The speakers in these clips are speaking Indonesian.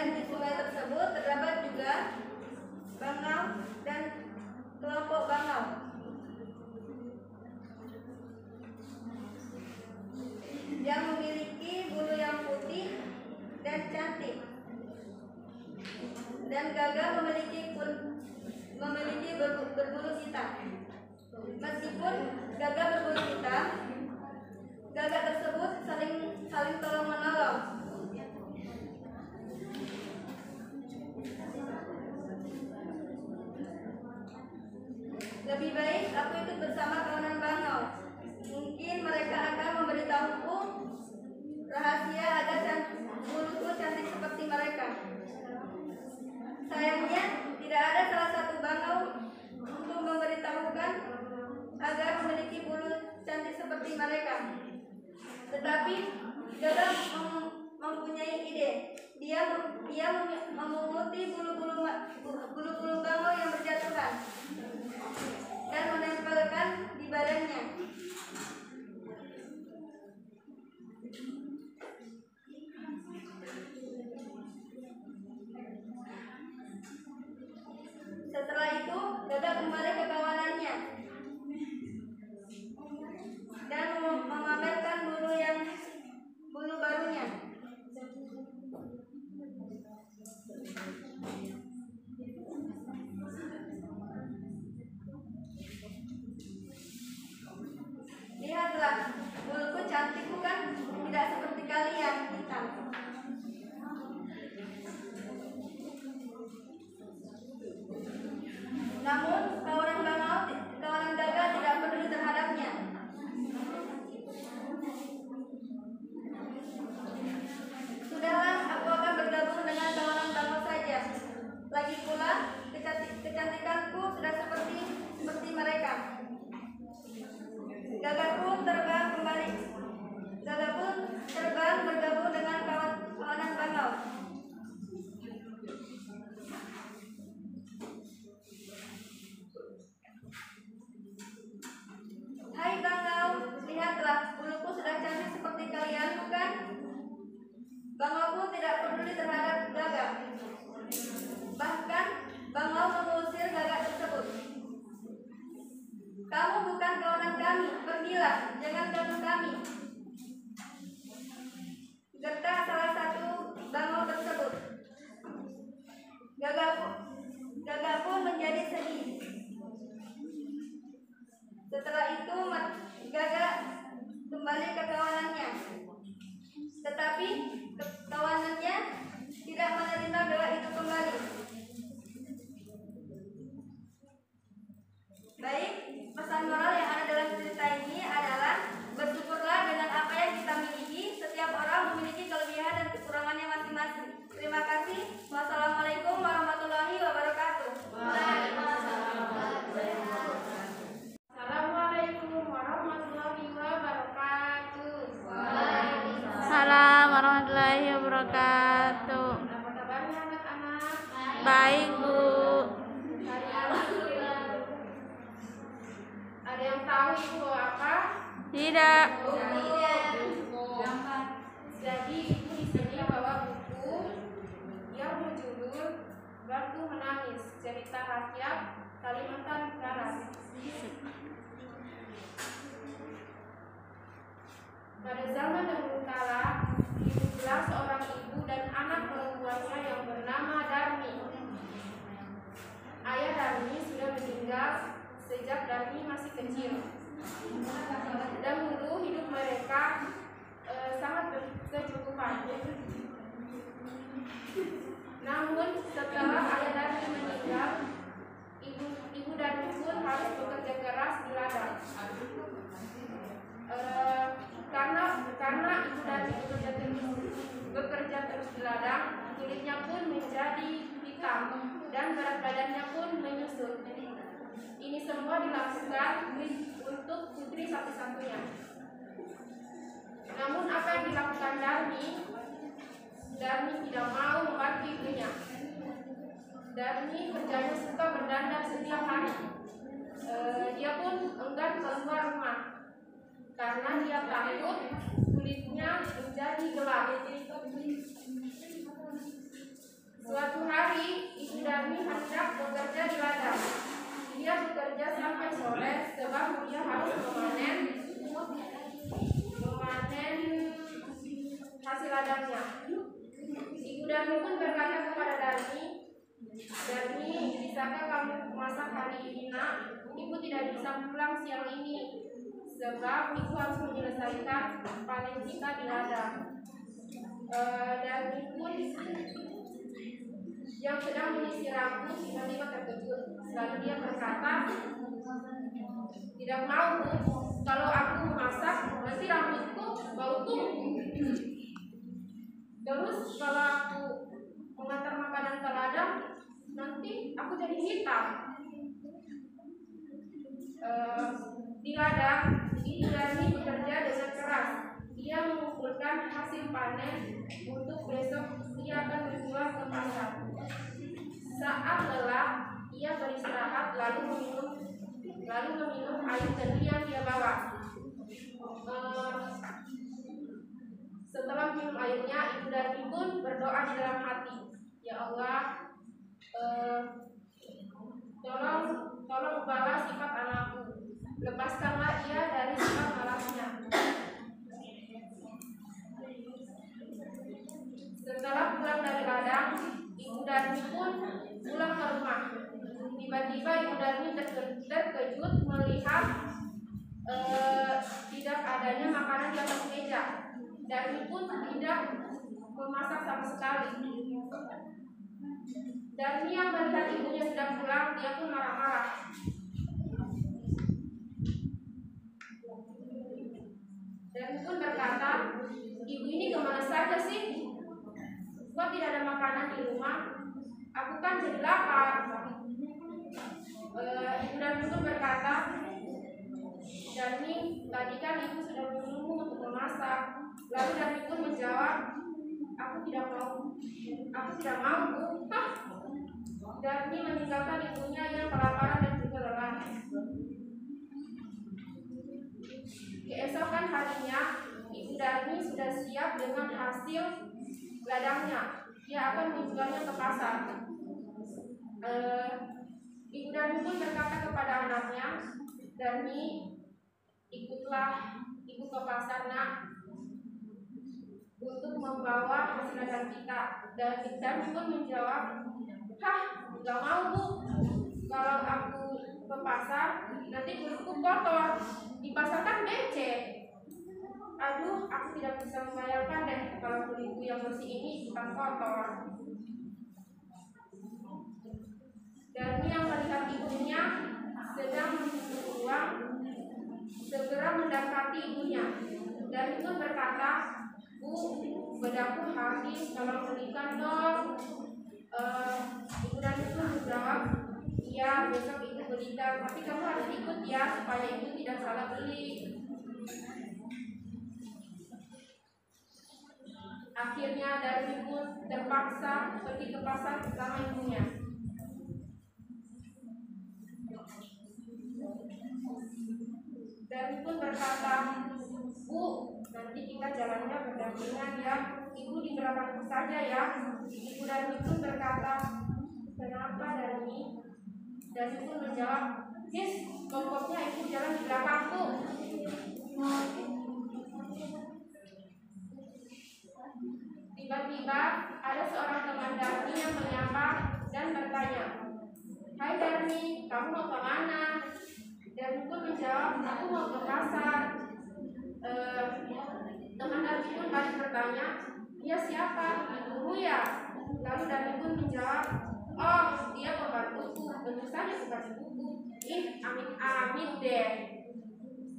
Dan di sungai tersebut terdapat juga bangau dan kelompok bangau. Yang memiliki bulu yang putih dan cantik. Dan gagak memiliki berbulu hitam. Meskipun gagak berbulu hitam, gagak tersebut saling tolong menolong. Lebih baik aku ikut bersama kawanan bangau. Mungkin mereka akan memberitahuku rahasia agar buluku cantik seperti mereka. Sayangnya tidak ada salah satu bangau untuk memberitahukan agar memiliki bulu cantik seperti mereka. Tetapi gagak mempunyai ide. Dia memunguti bulu-bulu bangau yang berjatuhan dan menempelkan di badannya. Setelah itu, gagak kembali ke kawanannya dan memamerkan bulu barunya. Lihatlah, buluku cantik bukan? Tidak seperti kalian, hitam. Namun kawanan gagak tidak peduli terhadapnya. Sudahlah, aku akan bergabung dengan kawanan bangau saja. Lagi pula, kecantikanku sudah seperti mereka. Gagak pun terbang bergabung dengan kawanan bangau. Hai bangau, lihatlah, buluku sudah cantik seperti kalian, bukan? Bangau pun tidak peduli terhadap gagak. Bahkan bangau mengusir gagak tersebut. Kamu bukan kawanan kami, pergilah, jangan ganggu kami. Gertak salah satu bangau tersebut. Gagak pun menjadi sedih. Setelah itu gagak kembali ke kawanannya. Tetapi kawanannya tidak menerima gagak itu kembali. Baik, pesan moral yang ada dalam cerita ini adalah bersyukurlah dengan apa yang kita miliki. Setiap orang memiliki kelebihan dan kekurangannya masing-masing. Terima kasih. Wassalamualaikum warahmatullahi wabarakatuh. Assalamualaikum warahmatullahi wabarakatuh. Waalaikumsalam warahmatullahi wabarakatuh. Apa kabarnya anak-anak? Baik, Bu. Ada yang tahu ibu apa? Tidak. Jadi ibu di sini bawa buku yang berjudul Batu Menangis, Cerita Rakyat Kalimantan Barat. Pada zaman dahulu kala, hiduplah seorang ibu dan anak perempuannya yang bernama Darmi. Ayah Darmi sudah meninggal sejak Darmi masih kecil. Dahulu hidup mereka sangat berkecukupan. Namun setelah ayah Darmi meninggal, ibu Darmi pun harus bekerja keras di ladang. Karena ibu Darmi bekerja terus di ladang, kulitnya pun menjadi hitam dan berat badannya pun menyusut. Ini semua dilakukan untuk putri satu-satunya. Namun apa yang dilakukan Darmi tidak mau membantu ibunya. Darmi kerjanya suka berdandan setiap hari. Dia pun enggan keluar rumah karena dia takut kulitnya menjadi gelap. Darmi pun berkata kepada Darmi, "Darmi, bisakah kamu masak hari ini, nak? Ibu tidak bisa pulang siang ini, sebab ibu harus menyelesaikan panen kita di ladang." Darmi pun yang sedang menyisir rambut tiba-tiba terkejut. Lalu dia berkata, "Tidak mau, Bu. Kalau aku masak, nanti rambutku bau tubuh. Terus kalau aku mengantar makanan ke ladang, nanti aku jadi hitam." Di ladang, Ibu Darmi bekerja dengan keras. Ia mengumpulkan hasil panen untuk besok ia akan menjual ke pasar. Saat lelah, ia beristirahat lalu meminum air jernih yang dia bawa. Setelah minum airnya, Ibu Darmi pun berdoa di dalam hati, "Ya Allah, tolong ubahlah sifat anakku, lepaskanlah ia dari sifat malasnya." Setelah pulang dari ladang, Ibu Darmi pun pulang ke rumah. Tiba-tiba Ibu Darmi terkejut melihat tidak adanya makanan di atas meja. Darmi pun tidak memasak sama sekali. Darmi yang melihat ibunya sudah pulang, dia pun marah-marah. Darmi pun berkata, "Ibu ini kemana saja sih? Kok tidak ada makanan di rumah? Aku kan jadi lapar." Ibu Darmi pun berkata, "Darmi, tadi kan ibu sudah menyuruhmu untuk memasak." Lalu Darmi pun menjawab, Aku tidak mau, Bu." Darmi meninggalkan ibunya yang kelaparan dan juga lelah. Keesokan harinya, Ibu Darmi sudah siap dengan hasil ladangnya. Dia akan menjualnya ke pasar. Ibu Darmi pun berkata kepada anaknya, "Darmi, ikutlah ibu ke pasar, nak, untuk membawa hasil ladang kita." Dan Darmi pun menjawab, "Gak mau, Bu. Kalau aku ke pasar, nanti kulitku kotor. Di pasar kan becek. Aduh, aku tidak bisa membayangkan deh kalau kulitku yang bersih ini bukan kotor." Darmi yang melihat ibunya sedang menuju uang segera mendekati ibunya. Darmi pun berkata, "Bu, bedakku habis, tolong belikan dong." Ibu Darmi pun menjawab, "Iya, besok ibu belikan, tapi kamu harus ikut ya, supaya ibu tidak salah beli." Akhirnya Darmi pun terpaksa pergi ke pasar bersama ibunya. Darmi pun berkata, "Bu, nanti kita jalannya berdampingan ya. Ibu di belakangku saja ya." Ibu Darmi pun berkata, "Kenapa, Darmi?" Darmi pun menjawab, "Pokoknya ibu jalan di belakangku." Tiba-tiba ada seorang teman Darmi yang menyapa dan bertanya, "Hai Darmi, kamu mau ke mana?" Darmi pun menjawab, "Aku mau ke pasar." Teman Darmi pun balik bertanya, "Dia siapa? Ibumu ya?" Lalu Darmi pun menjawab, "Oh, dia pembantuku, tentu saja bukan ibuku." Amit-amit deh.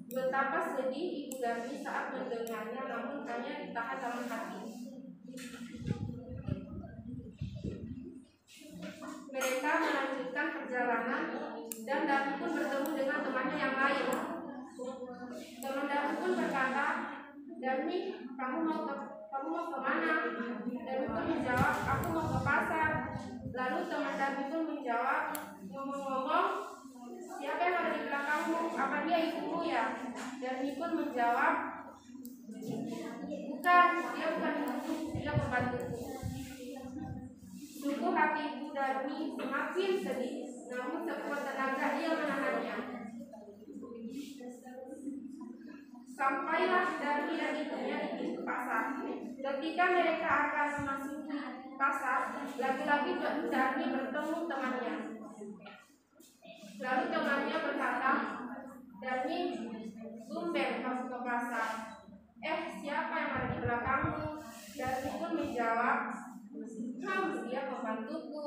Betapa sedih Ibu Darmi saat mendengarnya, namun hanya ditahan dalam hati. Mereka melanjutkan perjalanan dan Darmi pun bertemu dengan temannya yang lain. Teman Darmi pun berkata, "Darmi, kamu mau ke mana?" Darmi pun menjawab, "Aku mau ke pasar." Lalu teman Darmi pun menjawab, "Ngomong-ngomong, siapa yang ada di belakangmu? Apa dia ibumu ya?" Darmi pun menjawab, "Bukan, dia bukan ibuku, dia pembantuku." Sungguh hati Ibu Darmi semakin sedih, namun sekuat tenaga ia menahannya. Sampailah Darmi dan ibunya di pintu pasar. Ketika mereka akan memasuki pasar, lagi-lagi Darmi bertemu temannya. Lalu temannya berkata, Darmi, tumben masuk ke pasar. Siapa yang ada di belakangmu? Darmi pun menjawab, dia pembantuku.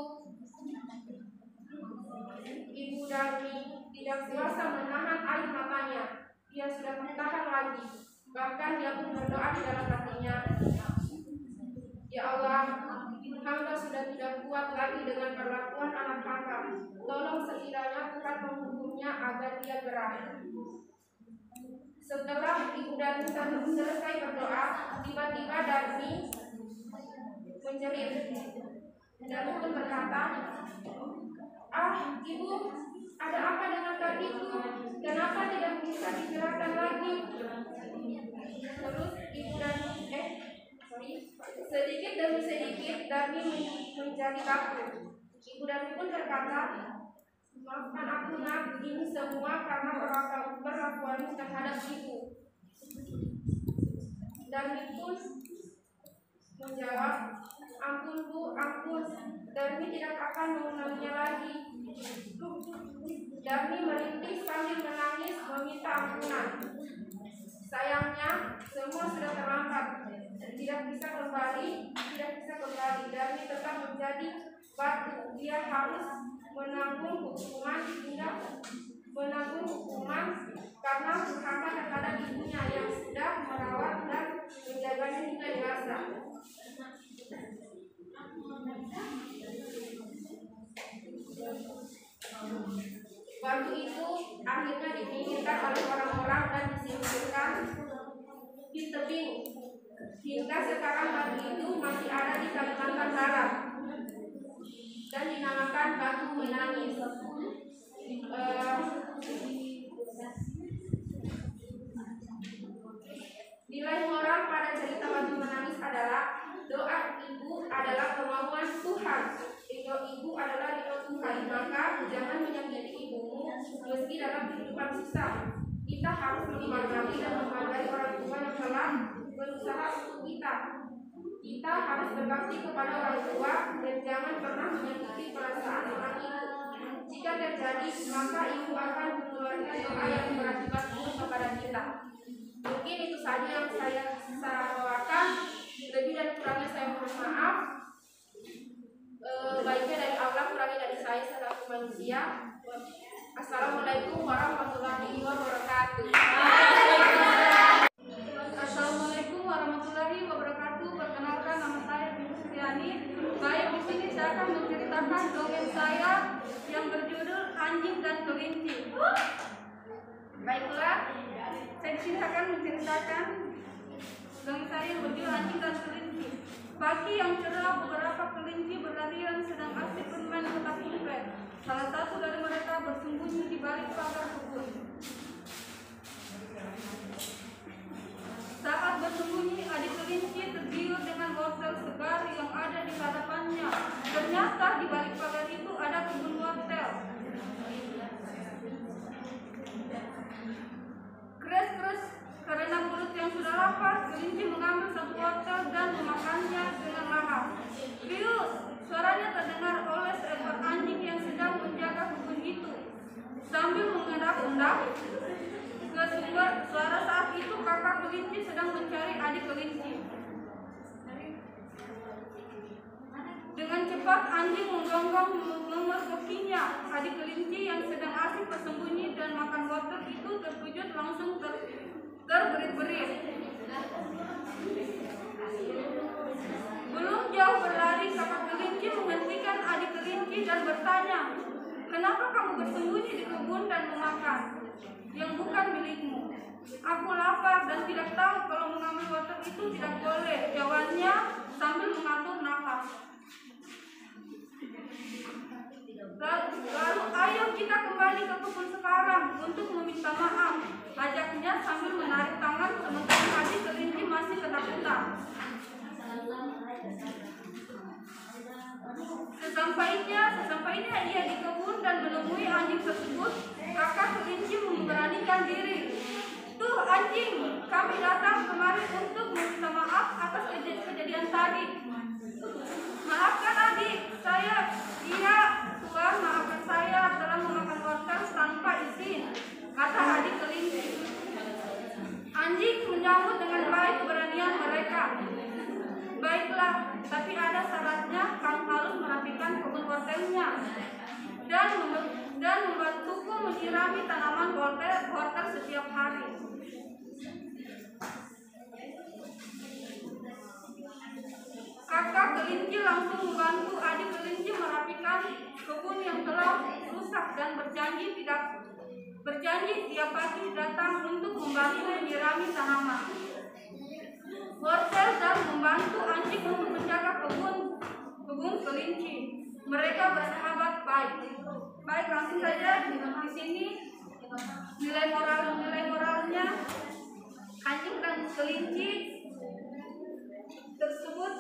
Ibu Darmi tidak kuasa menahan air matanya. Dia sudah tak tahan lagi. Bahkan dia pun berdoa di dalam hatinya, ya Allah, hamba sudah tidak kuat lagi dengan perlakuan anak hamba. Tolong setidaknya Tuhan menghukumnya agar dia gerah. Setelah Ibu Darmi selesai berdoa, tiba-tiba Darmi menjerit. Darmi pun berkata, Ibu, ada apa dengan kakiku? Kenapa tidak bisa digerakkan lagi? Terus Ibu Darmi sedikit demi sedikit Darmi menjadi kaku. Ibu Darmi pun berkata, maafkan aku nak, ini semua karena perlakuanmu terhadap ibu. Darmi pun menjawab, ampun Bu, ampun. Darmi tidak akan mengulanginya lagi. Darmi merintih sambil menangis meminta ampunan. Sayangnya semua sudah terlambat. Tidak bisa kembali. Darmi tetap menjadi batu. Dia harus menanggung hukuman karena durhaka terhadap ibunya yang sudah merawat dan menjaganya hingga dewasa. Batu itu akhirnya dipinggirkan oleh orang-orang dan disingkirkan di tebing. Hingga sekarang batu itu masih ada di Kalimantan Barat dan dinamakan batu menangis. Nilai moral pada cerita batu menangis adalah doa ibu adalah kemauan Tuhan. Ibu adalah ridho Tuhan. Maka jangan menyakiti ibumu meski dalam kehidupan susah. Kita harus menghargai dan menghargai orang tua yang telah berusaha untuk kita. Kita harus berbakti kepada orang tua dan jangan pernah menyakiti perasaan orang itu. Jika terjadi, maka ibu akan mengeluarkan doa yang berakibat buruk kepada kita. Mungkin itu saja yang saya bawakan. Lebih dan kurangnya saya mohon maaf. Baiknya dari Allah, kurangnya dari saya selaku manusia. Assalamualaikum warahmatullahi wabarakatuh. Assalamualaikum warahmatullahi wabarakatuh. Perkenalkan, nama saya Bintu Suryani. Baik, di sini saya akan menceritakan dongeng saya yang berjudul Anjing dan Kelinci. Baiklah, saya di sini akan menceritakan dongeng saya yang berjudul Anjing dan Kelinci. Pagi yang cerah, beberapa kelinci berlarian sedang asik bermain petak umpet. Salah satu dari mereka bersembunyi di balik pagar kebun. Saat bersembunyi, adik kelinci tergiur dengan wortel segar yang ada di hadapannya. Ternyata di balik pagar itu ada kebun wortel. Keras-keras karena mulut yang sudah lapar, kelinci mengambil satu wortel dan memakannya dengan lahap. Krius, suaranya terdengar oleh seekor anjing yang sedang menjaga kebun itu. Sambil mengendap-endap ke sumber suara, saat itu kakak kelinci sedang mencari adik kelinci. Dengan cepat anjing menggonggong memergokinya. Adik kelinci yang sedang asik bersembunyi dan makan wortel itu terkejut langsung terberit-berit. Belum jauh berlari, kakak kelinci menghentikan adik kelinci dan bertanya, kenapa kamu bersembunyi di kebun dan memakan yang bukan milikmu? Aku lapar dan tidak tahu kalau mengambil wortel itu tidak boleh, jawabnya sambil mengatur nafas. Lalu ayo kita kembali ke kebun sekarang untuk meminta maaf, ajaknya sambil menarik tangan sementara adik kelinci masih ketakutan. Sesampainya ia di kebun dan menemui anjing tersebut, kakak kelinci memberanikan diri. Tuh anjing, kami datang kemari untuk meminta maaf atas kejadian tadi. Maaf Baiklah, tapi ada syaratnya, kamu harus merapikan kebun wortelnya dan membantuku menyirami tanaman wortel setiap hari. Kakak kelinci langsung membantu adik kelinci merapikan kebun yang telah rusak dan berjanji tiap pagi datang untuk membantu menyirami tanaman wortel dan membantu anjing untuk menjaga kebun kelinci. Mereka bersahabat baik. Baik, langsung saja di sini nilai moralnya anjing dan kelinci tersebut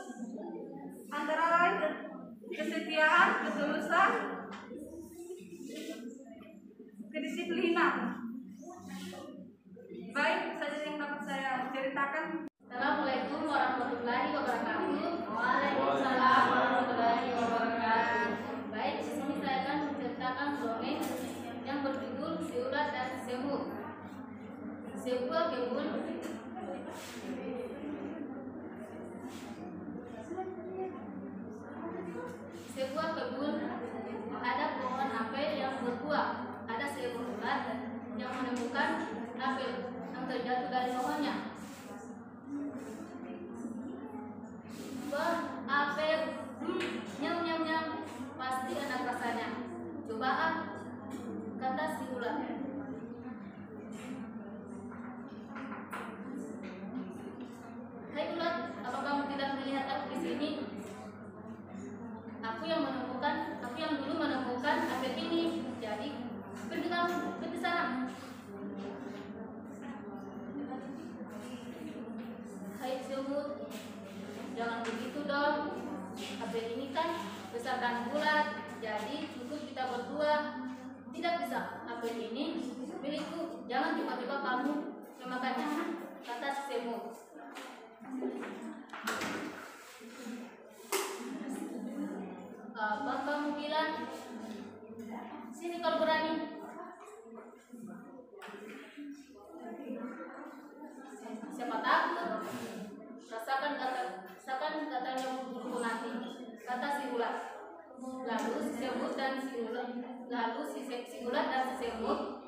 antara lain kesetiaan, ketulusan, kedisiplinan. Baik, saja yang dapat saya ceritakan. Assalamualaikum warahmatullahi wabarakatuh. Waalaikumsalam warahmatullahi wabarakatuh. Baik, di sini saya akan menceritakan dongeng yang berjudul Si Ulat dan Si Semut. Sebuah kebun ada pohon apel yang berbuah. Ada seekor ulat yang menemukan apel yang terjatuh dari pohonnya. Wah, apel, nyam nyam nyam, pasti enak rasanya. Coba kata si ulat. Hai ulat, apa kamu tidak melihat aku di sini? Aku yang dulu menemukan apel ini. Jadi pergi kamu ke sana. Hai semut, jangan begitu dong. Apel ini kan besar dan bulat, jadi cukup kita berdua. Tidak bisa, apel ini milikku. Jangan coba-coba kamu memakannya, kata si semut. Apa kamu bilang? Sini kalau berani. Siapa takut? Rasakan katanya bulu mati, kata si ulat. Lalu si semut dan si ulat dan si semut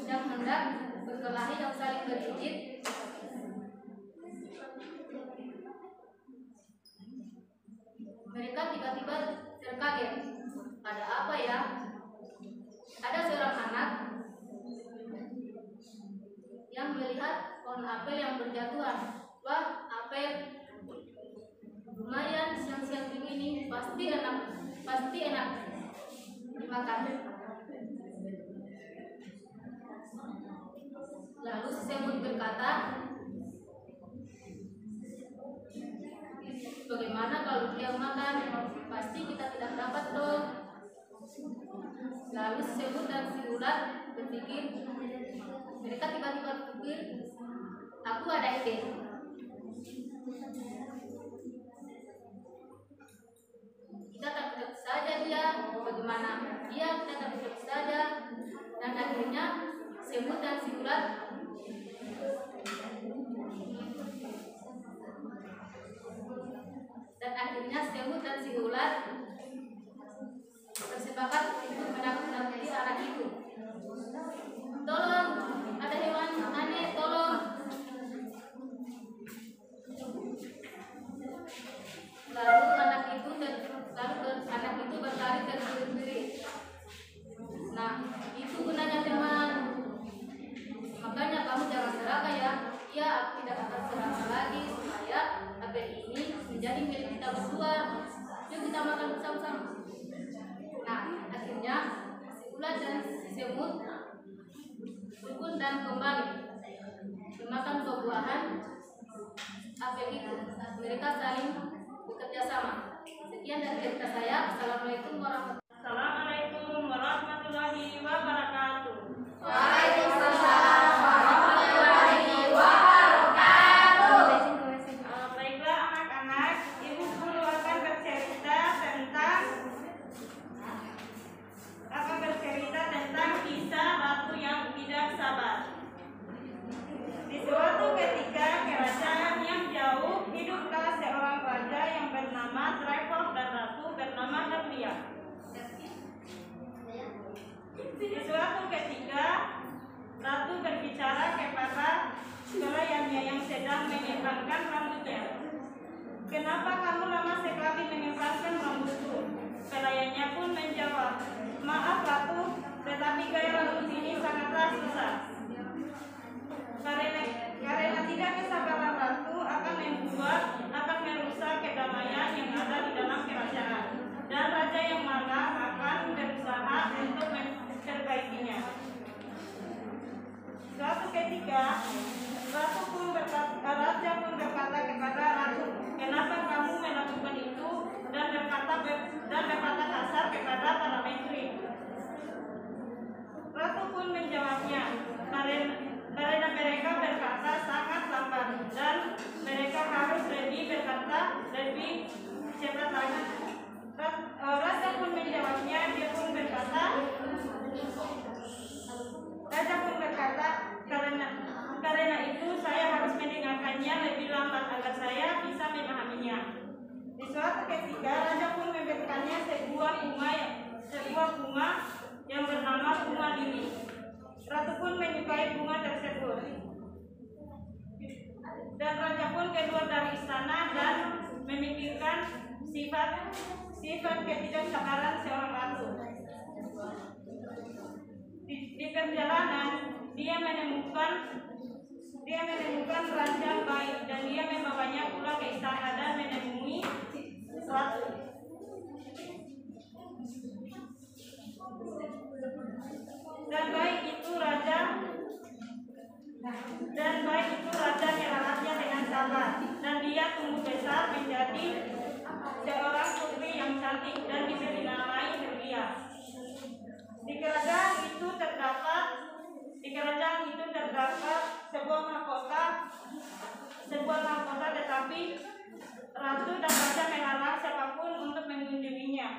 yang hendak berkelahi dan saling bergigit. Mereka tiba-tiba terkaget. Ada apa ya? Ada seorang anak yang melihat pohon apel yang berjatuhan. Wah, apel lumayan siang-siang begini, pasti enak dimakan. Lalu si semut berkata, bagaimana kalau dia makan? Pasti kita tidak dapat dong. Lalu si semut dan si ulat berpikir. Mereka tiba-tiba berpikir, aku ada ide. Kita takut saja dia. Bagaimana? Dia kita takut saja. Dan akhirnya semut dan si ulat bersepakat untuk menakut-nakuti anak itu. Tolong, ada hewan aneh, tolong. Lalu anak itu berlari terbirit-birit. Nah, itu gunanya teman. Makanya kamu jangan serakah ya. Ya, aku tidak akan serakah lagi supaya apel ini menjadi milik kita berdua. Yuk kita makan bersama-sama. Nah, akhirnya si ulat dan si semut rukun dan kembali memakan buah-buahan apel itu. Mereka saling bekerja sama. Sekian dari cerita saya. Assalamualaikum warahmatullahi wabarakatuh. Waalaikumsalam warahmatullahi wabarakatuh. Baiklah anak-anak, ibu guru akan bercerita tentang kisah ratu yang tidak sabar. Di suatu ketika kerajaan yang jauh memperbaikinya. Suatu ketika raja pun berkata kepada ratu, kenapa kamu melakukan itu, dan berkata kasar kepada para menteri. Ratu pun menjawabnya, karena mereka berkata sangat lambat dan mereka harus berkata lebih cepat lagi. Raja pun menjawabnya, Raja pun berkata, karena itu saya harus mendengarkannya lebih lambat agar saya bisa memahaminya. Di suatu ketika Raja pun memberikannya sebuah bunga yang bernama bunga lili. Ratu pun menyukai bunga tersebut. Dan Raja pun keluar dari istana dan memikirkan sifat ketidaksabaran seorang ratu. Di perjalanan dia menemukan raja baik dan dia membawanya pulang ke istana dan menemui sesuatu. Dan baik itu raja merawatnya dengan sabar dan dia tumbuh besar menjadi seorang putri yang cantik dan diberi namai Helia. Di kerajaan itu terdapat sebuah mahkota, tetapi ratu dan raja melarang siapapun untuk mengunjunginya.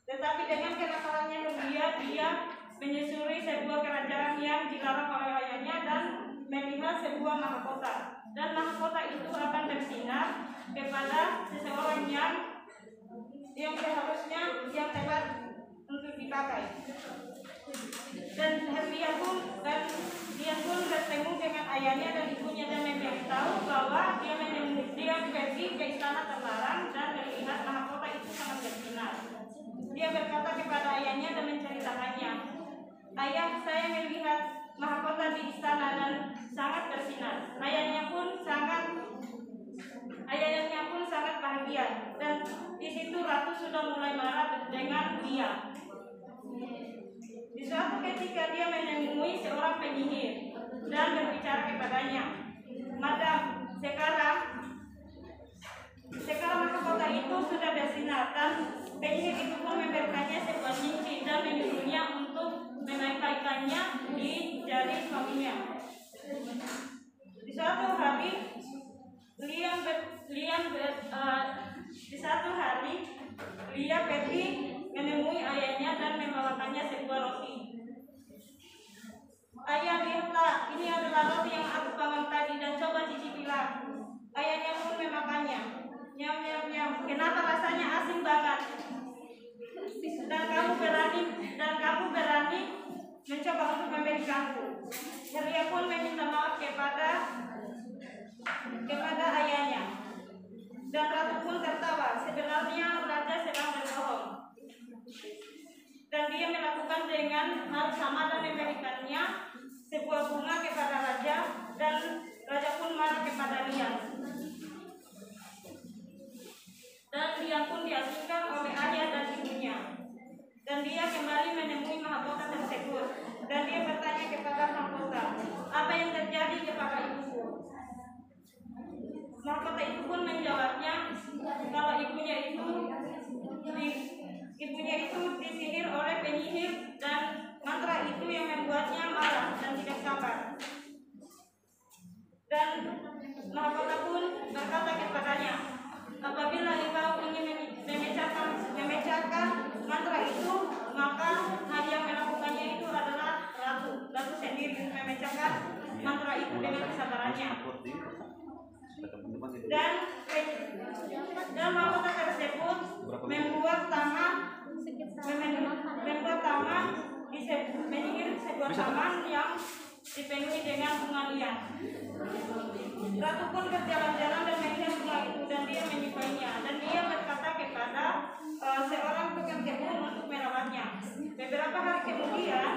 Tetapi dengan kenakalannya dia menyusuri sebuah kerajaan yang dilarang oleh ayahnya dan melihat sebuah mahkota. Dan mahkota itu akan bersinar kepada seseorang yang seharusnya yang tepat untuk dipakai. Dan dia pun bertemu dengan ayahnya dan ibunya dan memberitahu bahwa dia pergi ke istana terlarang dan melihat mahkota itu sangat bersinar. Dia berkata kepada ayahnya dan menceritakannya, ayah, saya melihat mahkota di istana dan sangat bersinar. Ayahnya pun sangat bahagia dan di situ ratu sudah mulai marah dengan dia. Di suatu ketika dia menemui seorang penyihir dan berbicara kepadanya, madam, sekarang mahkota itu sudah bersinar. Dan penyihir itu pun memberikannya sebuah cincin dan menyuruhnya untuk menaikkannya di jari suaminya. Di suatu hari Lia pergi menemui ayahnya dan membawakannya sebuah roti. Ayah, lihatlah, ini adalah roti yang aku panggang tadi dan coba cicipilah. Ayahnya pun memakannya. Nyam nyam nyam. Kenapa rasanya asing banget? Dan kamu berani mencoba untuk memberikanku. Helia pun meminta maaf kepada ayahnya. Dan ratu pun tertawa. Sebenarnya raja sedang berbohong. Dan dia melakukan dengan hal sama dan memberikannya sebuah bunga kepada raja, dan raja pun marah kepada Lia. Dan Lia pun diasingkan oleh ayah dan ibunya. Dan dia kembali menemui mahkota tersebut. Dan dia bertanya kepada mahkota, apa yang terjadi kepada ibuku? Mahkota itu pun menjawabnya kalau ibunya itu disihir oleh penyihir dan mantra itu yang membuatnya marah dan tidak sabar. Dan mahkota pun berkata kepadanya, apabila engkau ingin memecahkan mantra itu, maka hadiah melakukannya itu adalah ratu sendiri memecahkan mantra itu dengan kesabarannya. Dan mahkota tersebut membuat taman menyihir sebuah taman yang dipenuhi dengan bunga liar. Ratu pun berjalan-jalan dan melihat bunga itu dan dia menyukainya, dan dia berkata kepada seorang tukang kebun untuk merawatnya. Beberapa hari kemudian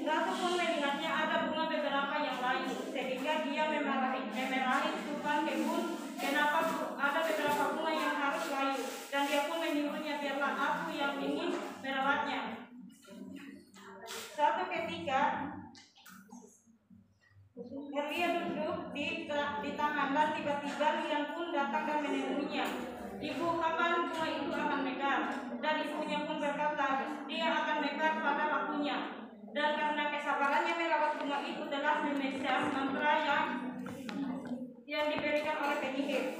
ratu pun melihatnya ada bunga beberapa yang layu, sehingga dia memarahi tukang kebun kenapa ada beberapa bunga yang harus layu, dan dia pun menyuruhnya, biarlah aku yang ingin merawatnya. malam tiba-tiba Lian pun datang dan menemuinya. Ibu, kapan bunga itu akan mekar? Dan ibunya pun berkata, dia akan mekar pada waktunya. Dan karena kesabarannya merawat bunga itu adalah memegang mantra yang diberikan oleh penyihir.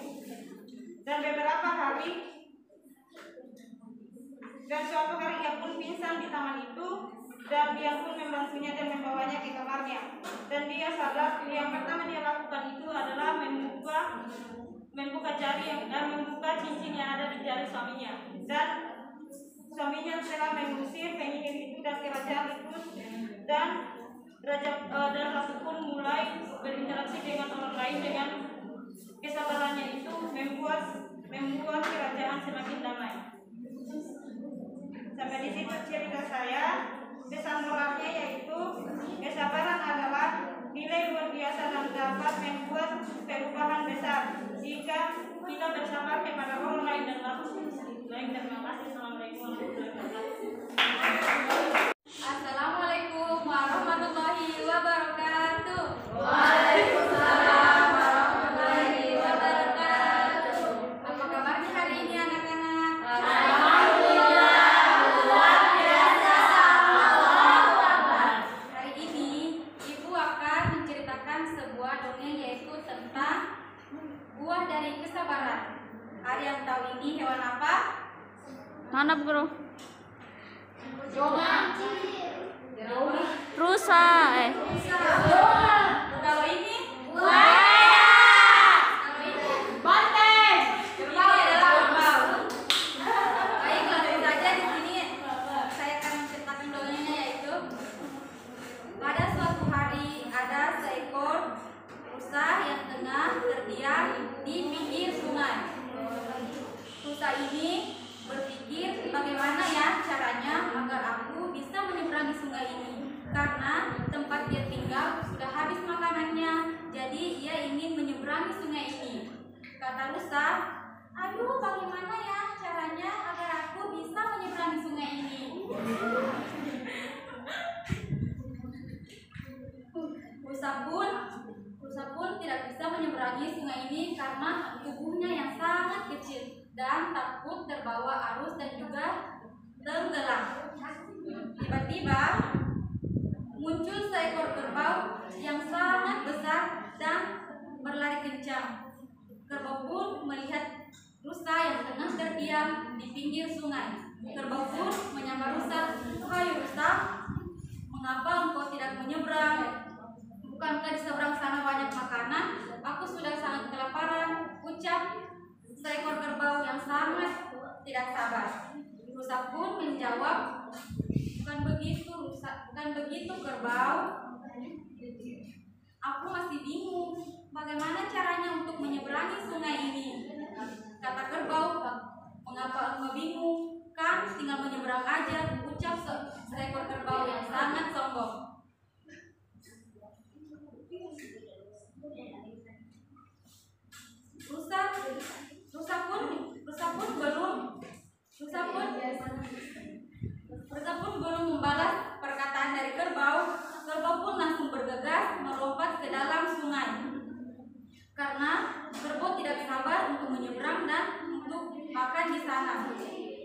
Dan beberapa hari dan suatu hari ia pun pingsan di taman itu, dan dia pun membantunya dan membawanya ke kamarnya. Dan dia sadar yang pertama dia lakukan itu adalah membuka jari dan membuka cincin yang ada di jari suaminya. Dan suaminya telah mengusir penyihir itu dan kerajaan itu, dan ratu pun mulai berinteraksi dengan orang lain. Dengan kesabarannya itu membuat kerajaan semakin damai. Sampai di situ cerita saya. Pesan moralnya yaitu kesabaran adalah nilai luar biasa dan dapat membuat perubahan besar jika kita bersabar kepada orang lain dan langsung. Terima kasih. Assalamualaikum warahmatullahi wabarakatuh. Assalamualaikum warahmatullahi wabarakatuh. Waalaikumsalam warahmatullahi wabarakatuh. Apa kabarnya hari ini anak-anak? Hari ini Ibu akan menceritakan sebuah dongeng yaitu tentang buah dari kesabaran. Ada yang tahu ini hewan apa? Mana guru? Rusa. Kalau ini? Kalau ini? Banteng. Kerbau adalah kerbau. Baik, langsung saja di sini saya akan menceritakan dongengnya yaitu pada suatu hari ada seekor rusa yang tengah terdiam di pinggir sungai. Rusa ini berpikir bagaimana ya caranya agar aku bisa menyeberangi sungai ini, karena tempat dia tinggal sudah habis makanannya, jadi ia ingin menyeberangi sungai ini. Kata rusa, aduh bagaimana ya caranya agar aku bisa menyeberangi sungai ini. Rusa pun tidak bisa menyeberangi sungai ini karena tubuhnya yang sangat kecil dan takut terbawa arus dan juga tenggelam. Tiba-tiba muncul seekor kerbau yang sangat besar dan berlari kencang. Kerbau pun melihat rusa yang tengah terdiam di pinggir sungai. Kerbau pun menyapa rusa, "Hai rusa, mengapa engkau tidak menyeberang? Bukankah di seberang sana banyak makanan? Aku sudah sangat kelaparan," ucap seekor kerbau yang sangat tidak sabar. Rusa pun menjawab, bukan begitu kerbau. Aku masih bingung bagaimana caranya untuk menyeberangi sungai ini. Kata kerbau, mengapa engkau bingung? Kan tinggal menyeberang aja, ucap seekor kerbau yang sangat sombong. Rusa pun belum membalas perkataan dari kerbau. Kerbau pun langsung bergegas melompat ke dalam sungai. Karena kerbau tidak sabar untuk menyeberang dan untuk makan di sana.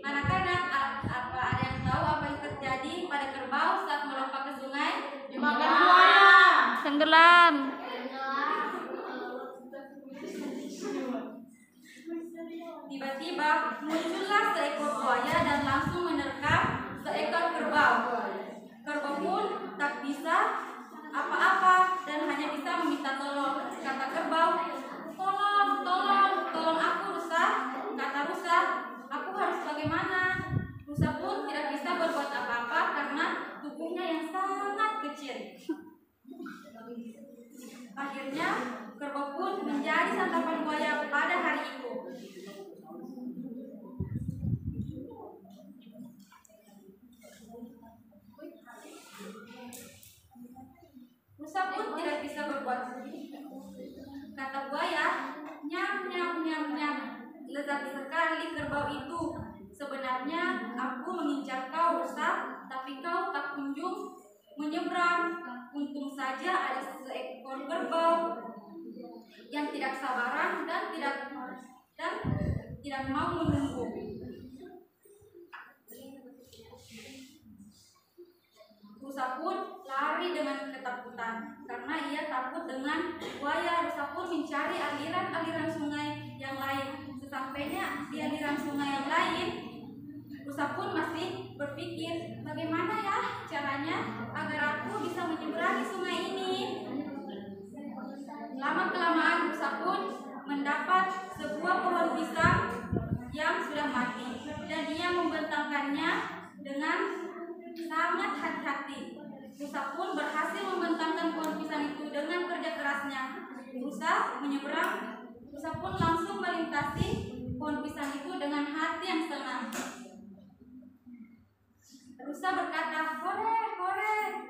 Anak-anak, apa ada yang tahu apa yang terjadi pada kerbau saat melompat ke sungai? Dimakan buaya. Tenggelam. Tiba-tiba muncullah seekor buaya dan langsung menerkam seekor kerbau. Kerbau pun tak bisa apa-apa dan hanya bisa meminta tolong. Kata kerbau, tolong aku rusa. Kata rusa, aku harus bagaimana? Rusa pun tidak bisa berbuat apa-apa karena tubuhnya yang sangat kecil. Akhirnya kerbau pun menjadi santapan buaya pada hari itu. Rusa pun tidak bisa berbuat. Kata buaya, nyam nyam nyam nyam, lezat sekali kerbau itu. Sebenarnya aku mengincar kau rusa, tapi kau tak kunjung menyeberang. Untung saja ada seekor kerbau yang tidak sabaran dan tidak mau menunggu. Rusa pun lari dengan ketakutan karena ia takut dengan buaya. Rusa pun mencari aliran-aliran sungai yang lain. Sesampainya di aliran sungai yang lain, Rusa pun masih berpikir, bagaimana ya caranya agar aku bisa menyeberangi sungai ini. Lama-kelamaan Rusa pun mendapat sebuah pohon pisang yang sudah mati dan ia membentangkannya dengan sangat hati-hati. Rusa pun berhasil membentangkan pohon pisang itu dengan kerja kerasnya. Rusa pun langsung melintasi pohon pisang itu dengan hati yang senang. Rusa berkata, hore,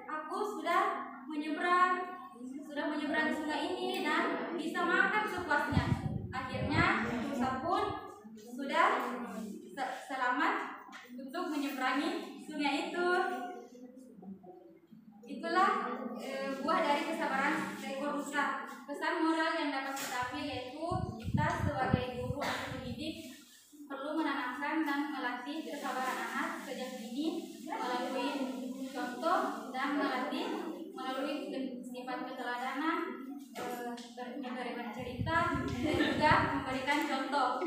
aku sudah menyeberang sungai ini dan bisa makan sepuasnya. Akhirnya Rusa pun sudah selamat untuk menyeberangi sungai itu. Itulah buah dari kesabaran seekor rusa. Pesan moral yang dapat kita ambil yaitu kita sebagai guru atau pendidik perlu menanamkan dan melatih kesabaran anak sejak dini melalui contoh dan melalui sifat keteladanan, memberikan cerita dan juga memberikan contoh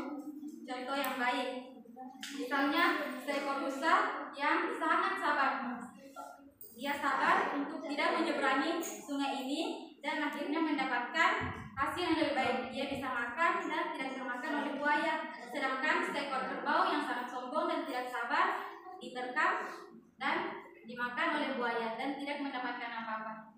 yang baik. Misalnya seekor rusa yang sangat sabar. Dia sabar untuk tidak menyeberangi sungai ini dan akhirnya mendapatkan hasil yang lebih baik. Dia bisa makan dan tidak termakan oleh buaya. Sedangkan seekor kerbau yang sangat sombong dan tidak sabar diterkam dan dimakan oleh buaya dan tidak mendapatkan apa-apa.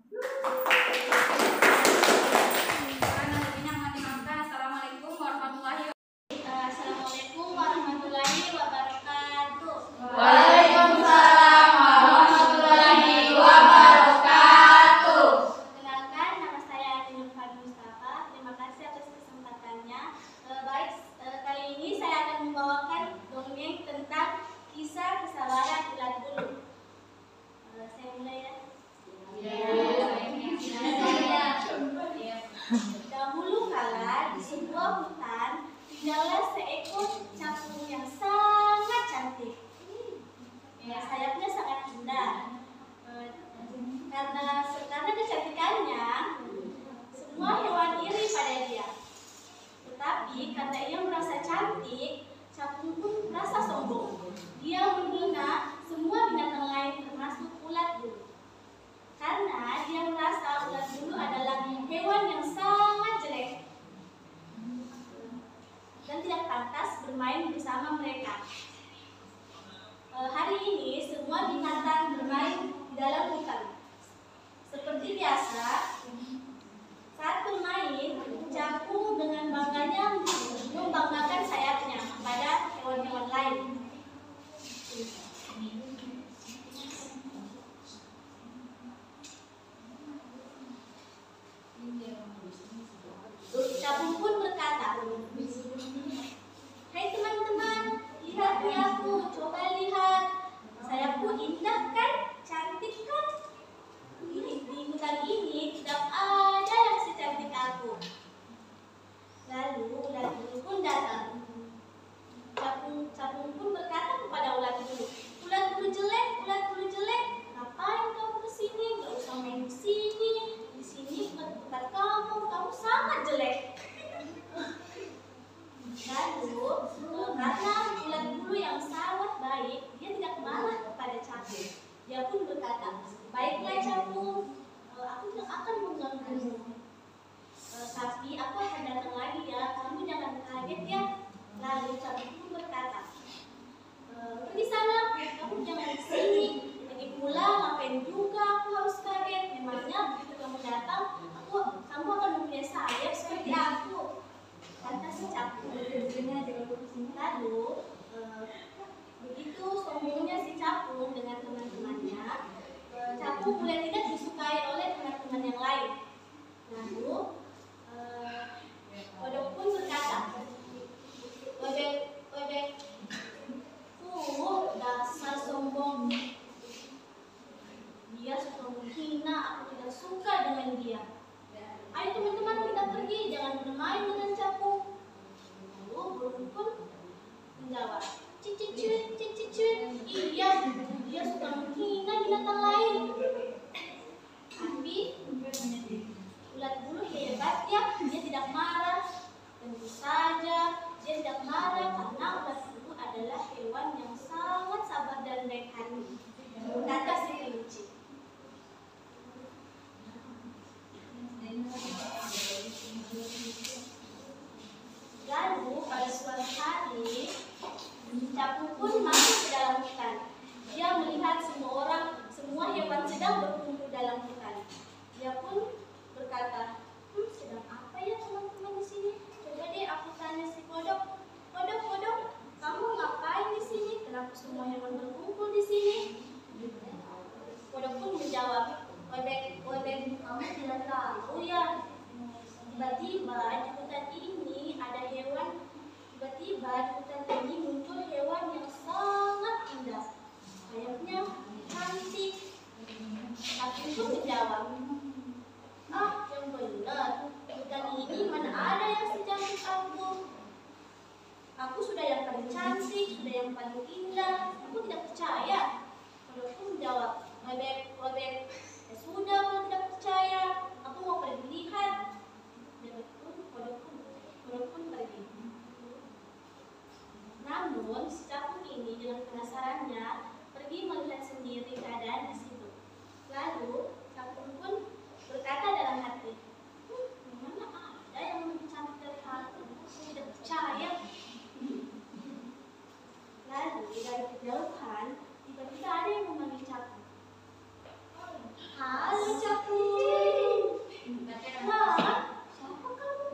Karena lebihnya mohon dimaafkan. Assalamualaikum warahmatullahi wabarakatuh. Assalamualaikum warahmatullahi wabarakatuh. Waalaikumsalam warahmatullahi wabarakatuh. Kenalkan, nama saya Ainul Fadli Mustafa. Terima kasih atas kesempatannya. Kali ini saya akan membawakan dongeng tentang kisah kesabaran ulat bulu. Saya mulai ya. Dahulu kala di sebuah hutan tinggallah seekor capung yang sangat cantik. Sayapnya sangat indah. Karena kecantikannya, semua hewan iri pada dia. Tetapi karena ia merasa cantik, capung pun merasa sombong. Dia menghina semua binatang lain termasuk ulat bulu. Karena dia merasa ulat bulu adalah hewan yang sangat jelek dan tidak pantas bermain bersama mereka. Hari ini semua binatang bermain di dalam hutan. Seperti biasa, saat bermain, capung dengan bangganya membanggakan sayapnya kepada hewan-hewan lain. Capung pun berkata, "Hai teman-teman, lihat sayapku, coba lihat. Sayapku indah kan, cantik kan? Di hutan ini tidak ada yang secantik aku." Lalu ulat bulu pun datang. Capung pun berkata kepada ulat bulu, "Ulat bulu jelek, ngapain kamu kesini? Gak usah main di sini. Di sini bukan tempat kamu sangat jelek." Lalu karena ulat bulu yang sangat baik, dia tidak marah kepada capung. Dia pun berkata, "Baiklah capung, aku tidak akan mengganggumu. Tapi aku akan datang lagi ya, kamu jangan kaget ya." Lalu capung pun berkata, "Pergi sana, kamu jangan di sini. Lagi pula ngapain juga aku harus kaget? Memangnya begitu kamu datang, kamu akan mempunyai sayap seperti aku," kata si capung. Lalu begitu sombongnya si capung dengan teman-temannya, capung mulai tidak disukai oleh teman-teman yang lain. Lalu kodok pun berkata, "Bebek, dasar sombong. Dia suka menghina, aku tidak suka dengan dia. Ayo teman-teman kita pergi, jangan Dia tidak marah karena ulat bulu adalah hewan yang sangat sabar dan baik hati, kata si kelinci. Lalu pada suatu hari, Capung pun masuk ke dalam hutan. Dia melihat semua hewan sedang berkumpul dalam hutan. Dia pun berkata, sedang apa ya teman-teman di sini? Coba deh aku tanya si kodok. Kodok, kamu ngapain di sini? Kenapa semua hewan berkumpul di sini? Kodok pun menjawab, Bebek, kamu tidak tahu ya. Tiba-tiba di hutan ini ada hewan. Tiba-tiba di hutan ini muncul hewan yang sangat indah. Kayaknya cantik. Tapi itu menjawab, yang benar, hutan ini mana ada yang secantik aku. Aku sudah yang paling cantik, sudah yang paling indah. Aku tidak percaya. Kodok pun menjawab, Bebek, ya sudah kalau tidak percaya, aku mau pergi lihat. Kodok pun pergi. Namun si capung ini dengan penasarannya pergi melihat sendiri keadaan di situ. Lalu capung pun berkata dalam hati, mana ada yang lebih cantik dari aku? Aku tidak percaya. Lalu dari kejauhan tiba-tiba ada yang memanggil capung. Halo capung. Wah, siapa kamu?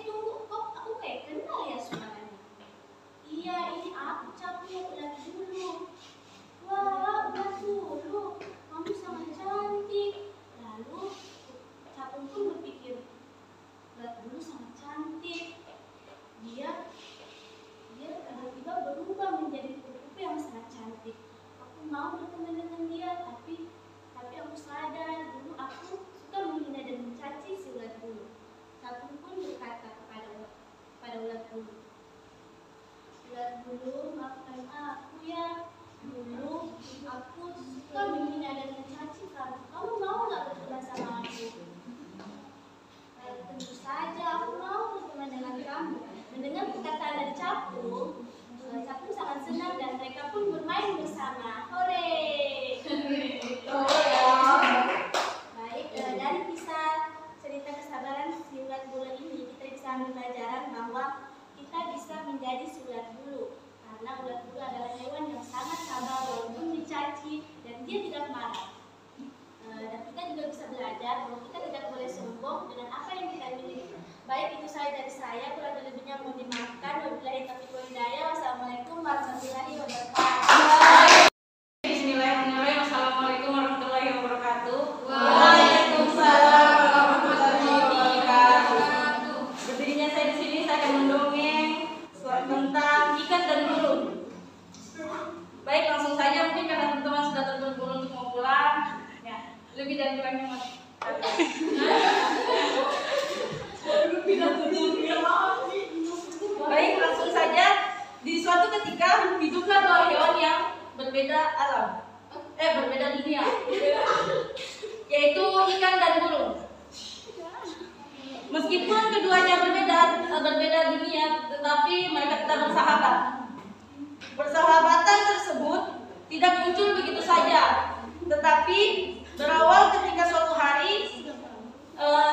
Tunggu, kok aku kayak kenal ya suaranya? Iya, ini aku capung ulat bulu. Wah, ulat bulu, kamu sangat cantik. Lalu capung pun berpikir, ulat bulu sangat cantik. Dia tiba-tiba berubah menjadi kupu-kupu yang sangat cantik. Aku mau berteman dengan dia, tapi aku sadar dulu aku suka menghina dan mencaci si ulat bulu. Capung pun berkata kepada ulat bulu, ulat bulu, maafkan aku ya. Dulu aku suka menghina dan mencaci kamu. Kamu mau nggak berteman sama aku? Tentu saja aku mau berteman dengan kamu. Mendengar perkataan dari Capung, Capung sangat senang dan mereka pun bermain bersama. Hore! Baik, dari kisah cerita kesabaran si ulat bulu ini kita bisa ambil pelajaran bahwa kita bisa menjadi si ulat bulu. Karena ulat bulu adalah hewan yang sangat sabar walaupun dicaci dan dia tidak marah. Dan kita juga bisa belajar bahwa kita tidak boleh sombong dengan apa yang kita miliki. Baik, itu saja dari saya. Kurang lebihnya mohon dimaafkan. Wabillahi taufiq wal hidayah. Wassalamualaikum warahmatullahi wabarakatuh. Bismillahirrahmanirrahim. Assalamualaikum warahmatullahi wabarakatuh. Waalaikumsalam warahmatullahi wabarakatuh. Berdirinya saya di sini, saya akan mendongeng tentang ikan dan burung. Baik, langsung saja, mungkin karena teman-teman sudah terburu-buru untuk mau pulang, ya, lebih dan kurangnya mas. Baik, langsung saja. Di suatu ketika hiduplah dua hewan yang berbeda alam, berbeda dunia, yaitu ikan dan burung. Meskipun keduanya berbeda dunia, tetapi mereka tetap bersahabat. Persahabatan tersebut tidak muncul begitu saja, tetapi berawal ketika suatu hari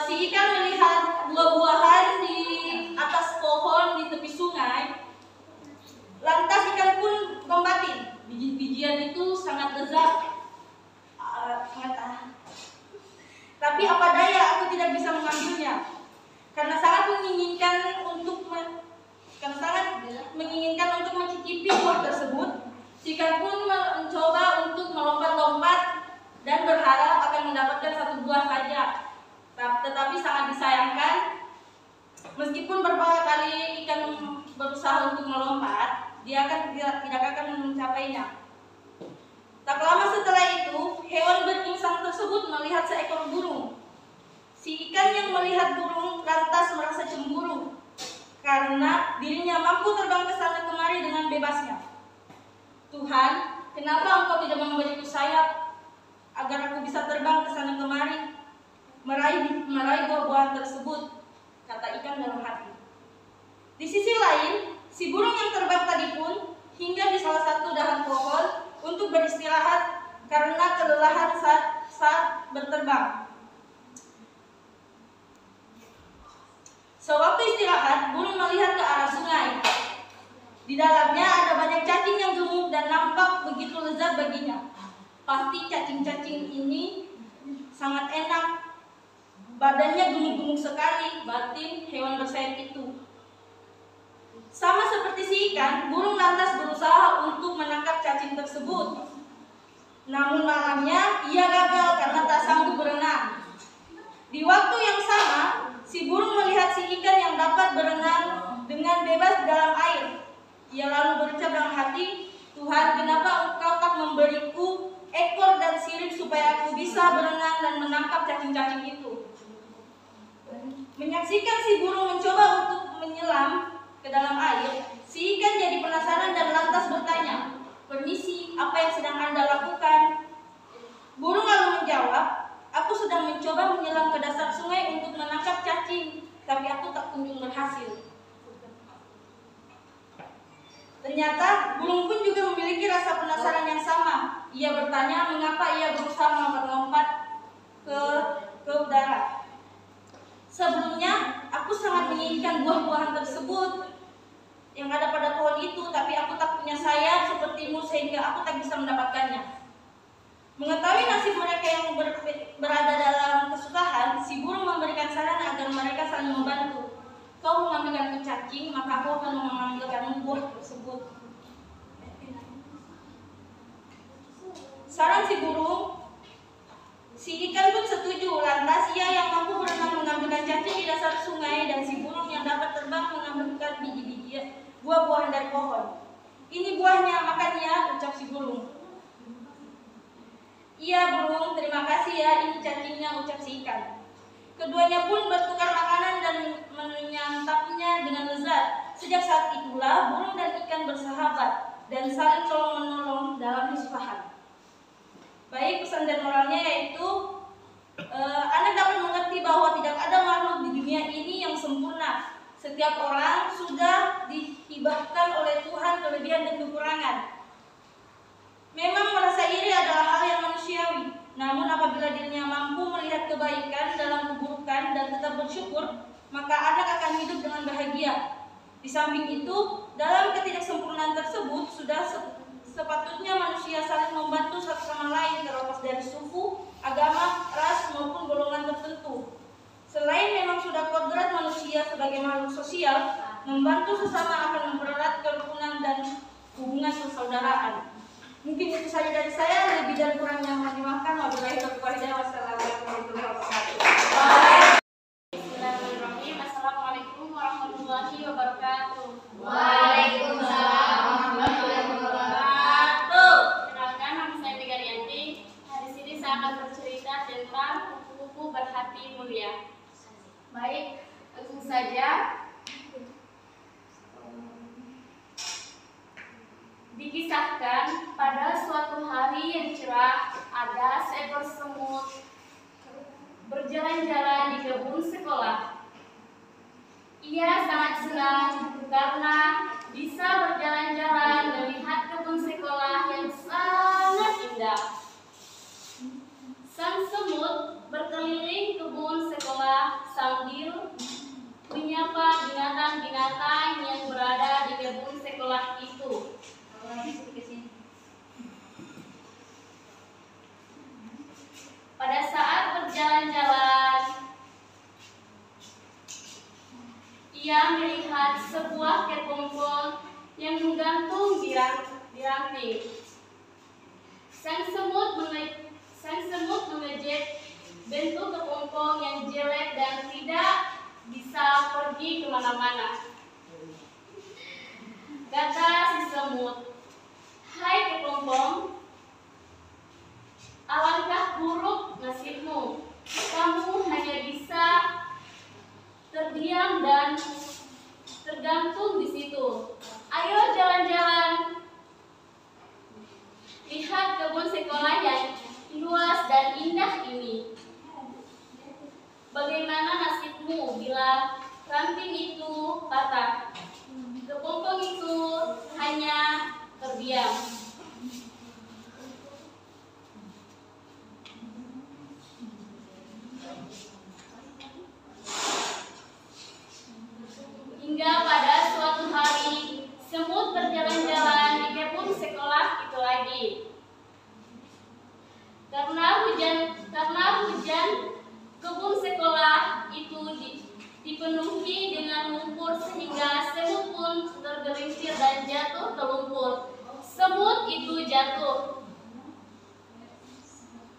si ikan melihat buah-buahan di atas pohon di tepi sungai. Lantas ikan pun membatin. Biji-bijian itu sangat lezat, tapi apa daya aku tidak bisa mengambilnya. Karena sangat menginginkan untuk mencicipi buah tersebut, si ikan pun mencoba untuk melompat-lompat dan berharap akan mendapatkan satu buah saja. Tetapi sangat disayangkan, meskipun beberapa kali ikan berusaha untuk melompat, dia tidak akan mencapainya. Tak lama setelah itu, hewan beringsang tersebut melihat seekor burung. Si ikan yang melihat burung lantas merasa cemburu karena dirinya mampu terbang ke sana kemari dengan bebasnya. Tuhan, kenapa Engkau tidak memberiku sayap agar aku bisa terbang ke sana kemari, meraih buah-buahan tersebut, kata ikan dalam hati. Di sisi lain, Si burung yang terbang tadi pun hinggap di salah satu dahan pohon untuk beristirahat karena kelelahan saat berterbang. Sewaktu istirahat, burung melihat ke arah sungai. Di dalamnya ada banyak cacing yang gemuk dan nampak begitu lezat baginya. Pasti cacing-cacing ini sangat enak. Badannya gemuk-gemuk sekali, batin hewan bersayap itu. Sama seperti si ikan, burung lantas berusaha untuk menangkap cacing tersebut. Namun malamnya ia gagal karena tak sanggup berenang. Di waktu yang sama, si burung melihat si ikan yang dapat berenang dengan bebas dalam air. Ia lalu berucap dalam hati, "Tuhan, kenapa Engkau tak memberiku ekor dan sirip supaya aku bisa berenang dan menangkap cacing-cacing itu?" Menyaksikan si burung mencoba untuk menyelam ke dalam air, si ikan jadi penasaran dan lantas bertanya, "Permisi, apa yang sedang Anda lakukan?" Burung lalu menjawab, "Aku sedang mencoba menyelam ke dasar sungai untuk menangkap cacing, tapi aku tak kunjung berhasil." Ternyata burung pun juga memiliki rasa penasaran yang sama. Ia bertanya mengapa ia berusaha melompat-lompat ke udara. "Sebelumnya, aku sangat menginginkan buah-buahan tersebut yang ada pada pohon itu, tapi aku tak punya sayap sepertimu sehingga aku tak bisa mendapatkannya." Mengetahui nasib mereka yang berada dalam kesusahan, si burung memberikan saran agar mereka saling membantu. "Kau mengambilkan cacing, maka aku akan mengambilkan buah tersebut." Saran si burung, si ikan pun setuju. Lantas ia yang mampu berenang mengambilkan cacing di dasar sungai dan si burung yang dapat terbang mengambilkan biji-biji buah-buahan dari pohon. "Ini buahnya, makannya," ucap si burung. "Iya burung, terima kasih ya, ini cacingnya," ucap si ikan. Keduanya pun bertukar makanan dan menyantapnya dengan lezat. Sejak saat itulah burung dan ikan bersahabat dan saling tolong-menolong dalam kesusahan. Baik, pesan dan moralnya yaitu Anda dapat mengerti bahwa tidak ada makhluk di dunia ini yang sempurna. Setiap orang sudah dihibahkan oleh Tuhan kelebihan dan kekurangan. Memang merasa iri adalah hal yang manusiawi. Namun apabila dirinya mampu melihat kebaikan dalam keburukan dan tetap bersyukur, maka anak akan hidup dengan bahagia. Di samping itu, dalam ketidaksempurnaan tersebut sudah sepatutnya manusia saling membantu satu sama lain terlepas dari suku, agama, ras maupun golongan tertentu. Selain memang sudah kodrat manusia sebagai makhluk sosial, membantu sesama akan mempererat kerukunan dan hubungan persaudaraan. Mungkin itu saja dari saya, lebih dan kurangnya mohon dimaafkan. Wabillahi taufiq wal hidayah. Wassalamualaikum warahmatullahi wabarakatuh. Bismillahirrahmanirrahim. Assalamualaikum warahmatullahi wabarakatuh. Waalaikumsalam warahmatullahi wabarakatuh. Perkenalkan, nama saya Mega Rianti. Di sini saya akan bercerita tentang kupu-kupu berhati mulia. Baik, langsung saja. Dikisahkan pada suatu hari yang cerah, ada seekor semut berjalan-jalan di kebun sekolah. Ia sangat senang karena bisa berjalan-jalan melihat kebun sekolah yang sangat indah. Sang semut berkeliling kebun sekolah sambil menyapa binatang-binatang yang berada di kebun sekolah itu. Pada saat berjalan-jalan, ia melihat sebuah kepompong yang menggantung di ranting. Sang semut mengejek bentuk kepompong yang jelek dan tidak bisa pergi kemana-mana. Kata si semut, "Hai kepompong, alangkah buruk nasibmu. Kamu hanya bisa terdiam dan tergantung di situ. Ayo jalan-jalan. Lihat kebun sekolah yang luas dan indah ini. Bagaimana nasibmu bila ranting itu patah?" Kepompong itu jatuh.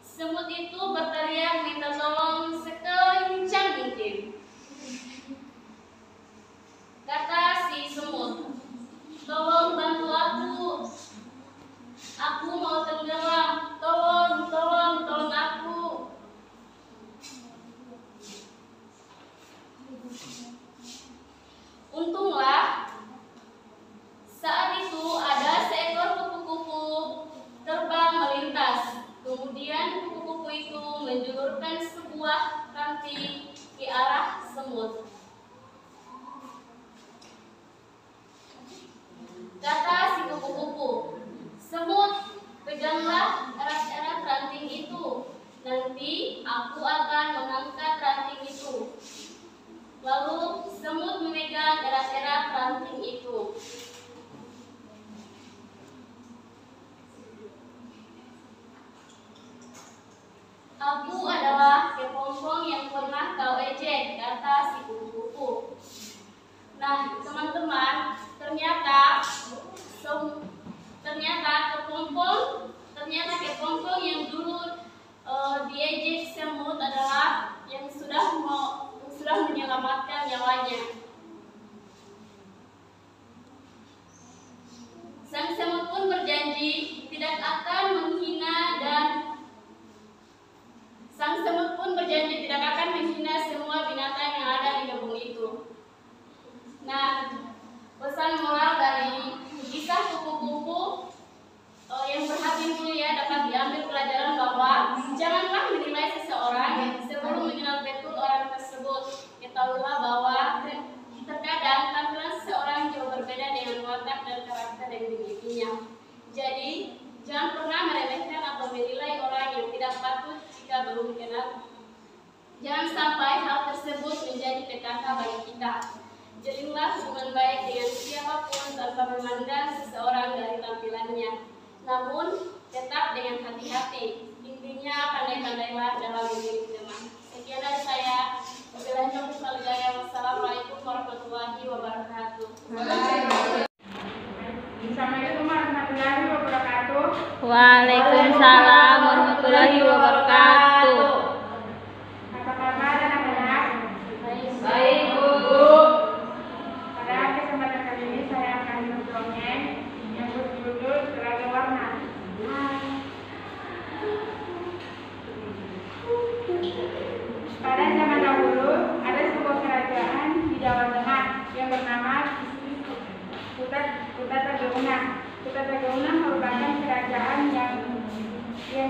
Semut itu berteriak minta tolong sekencang mungkin. Kata si semut, tolong bantu aku. Aku mau tenggelam. Tolong aku. Untunglah saat itu ada seekor kupu-kupu terbang melintas. Kemudian kupu-kupu itu menjulurkan sebuah ranting ke arah semut. Kata si kupu-kupu, semut, peganglah erat-erat ranting itu. Nanti aku akan mengangkat ranting itu. Lalu semut memegang erat-erat ranting itu. Aku adalah kepompong yang pernah kau ejek, kata si kupu-kupu. Nah, teman-teman, ternyata kepompong yang dulu diejek semut adalah yang sudah menyelamatkan nyawanya. Sang semut pun berjanji tidak akan menghina semua binatang yang ada di kebun itu. Nah, pesan moral dari kisah kupu-kupu yang berhati mulia dapat diambil pelajaran bahwa janganlah menilai seseorang sebelum mengenal betul orang tersebut. Ketahuilah bahwa terkadang tampilan seseorang jauh berbeda dengan watak dan karakter yang dimilikinya. Jadi, jangan pernah meremehkan atau menilai orang yang tidak patut jika belum kenal. Jangan sampai hal tersebut menjadi PKK bagi kita. Jalinlah hubungan baik dengan siapapun tanpa memandang seseorang dari tampilannya. Namun, tetap dengan hati-hati. Intinya, pandai-pandailah dalam memilih teman. Sekian dari saya. Wabillahi taufiq wal hidayah. Wassalamualaikum warahmatullahi wabarakatuh. Assalamualaikum warahmatullahi wabarakatuh. Waalaikumsalam warahmatullahi wabarakatuh. Apa kabar anak-anak? Baik, Bu. Pada kesempatan kali ini saya akan mendongeng yang berjudul Seragam Warna. Pada zaman dahulu ada sebuah kerajaan di Jawa Tengah yang bernama Kutatageuna. Kutatageuna merupakan kerajaan yang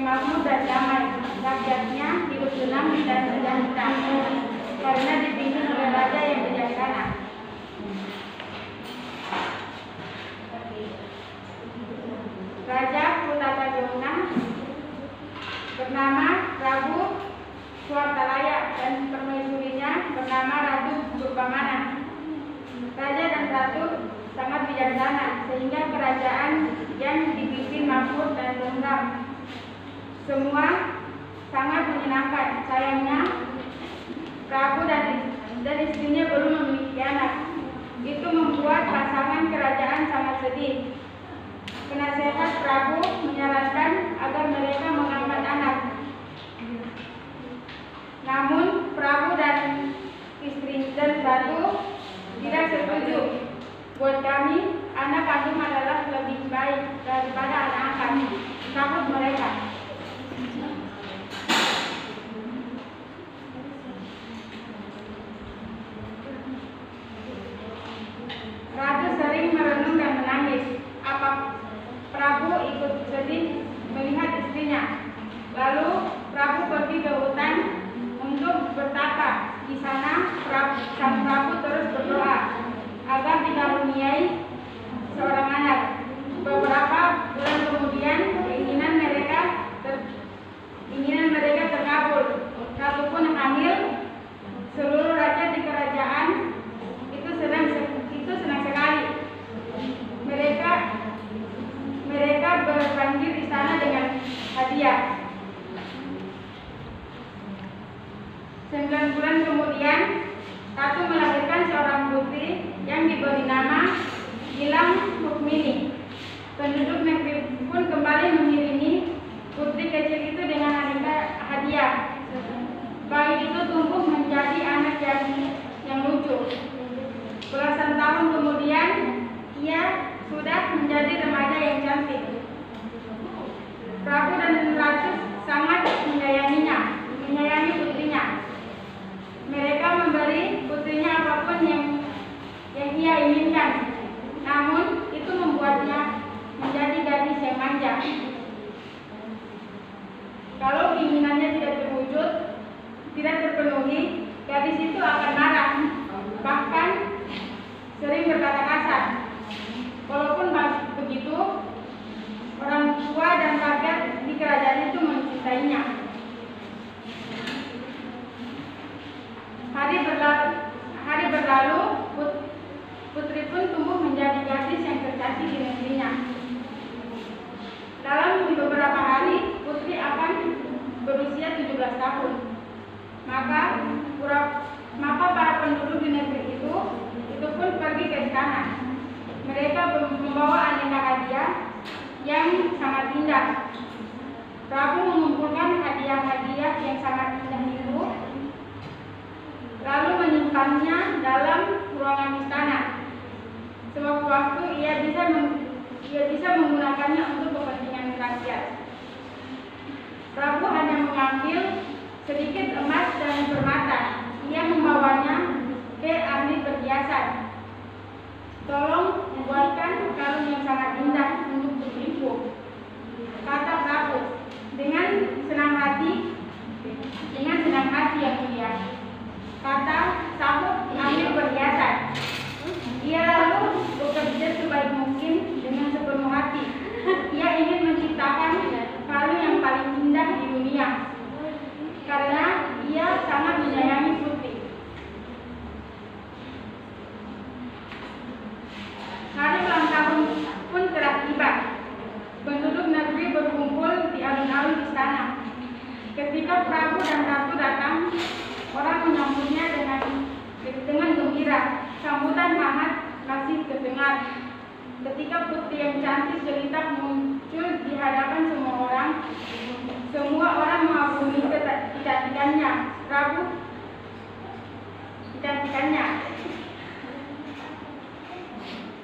makmur dan damai. Rakyatnya hidup tenang dan sejahtera karena dipimpin oleh raja yang bijaksana. Raja Kutatageuna bernama Prabu Suartalaya dan permaisurinya bernama Ratu Durbamana. Raja dan ratu sangat bijaksana sehingga kerajaan yang dipimpin makmur dan tentram. Semua sangat menyenangkan. Sayangnya Prabu dan istrinya belum memiliki anak. Itu membuat pasangan kerajaan sangat sedih. Penasehat Prabu menyarankan agar mereka mengangkat anak. Namun Prabu dan istri dan ratu tidak setuju. Buat kami, anak kandung adalah lebih baik daripada anak angkat. Takut mereka. Ratu sering merenung dan menangis. Prabu ikut sedih melihat istrinya. Lalu Prabu pergi ke hutan untuk bertapa. Di sana sang Prabu terus berdoa agar dikaruniai seorang anak. Beberapa bulan kemudian keinginan mereka remaja. Kalau keinginannya tidak terpenuhi, gadis itu akan marah, bahkan sering berkata kasar. Walaupun begitu, orang tua dan rakyat di kerajaan itu mencintainya. Hari berlalu, putri pun tumbuh menjadi gadis yang tercantik di negerinya. Dalam beberapa hari, putri akan berusia 17 tahun. Maka para penduduk di negeri itu pun pergi ke istana. Mereka membawa aneka hadiah yang sangat indah. Prabu mengumpulkan hadiah-hadiah yang sangat indah itu, lalu menyimpannya dalam ruangan istana. Sewaktu-waktu ia bisa menggunakannya untuk kepentingan rakyat. Prabu hanya mengambil sedikit emas dan permata. Ia membawanya ke ahli perhiasan. Tolong buatkan kalung yang sangat indah untuk putriku, kata Prabu dengan senang hati yang mulia. Kata sahut ahli perhiasan. Ia lalu bekerja sebaik mungkin dengan sepenuh hati. Ia ingin menciptakan kalung yang paling indah di dunia, karena ia sangat menyayangi putri. Hari ulang tahun pun telah tiba. Penduduk negeri berkumpul di alun-alun istana. Ketika Prabu dan Ratu datang, orang menyambutnya dengan gembira. Sambutan hangat masih terdengar. Ketika putri yang cantik jelita muncul di hadapan semua orang mengagumi kecantikannya.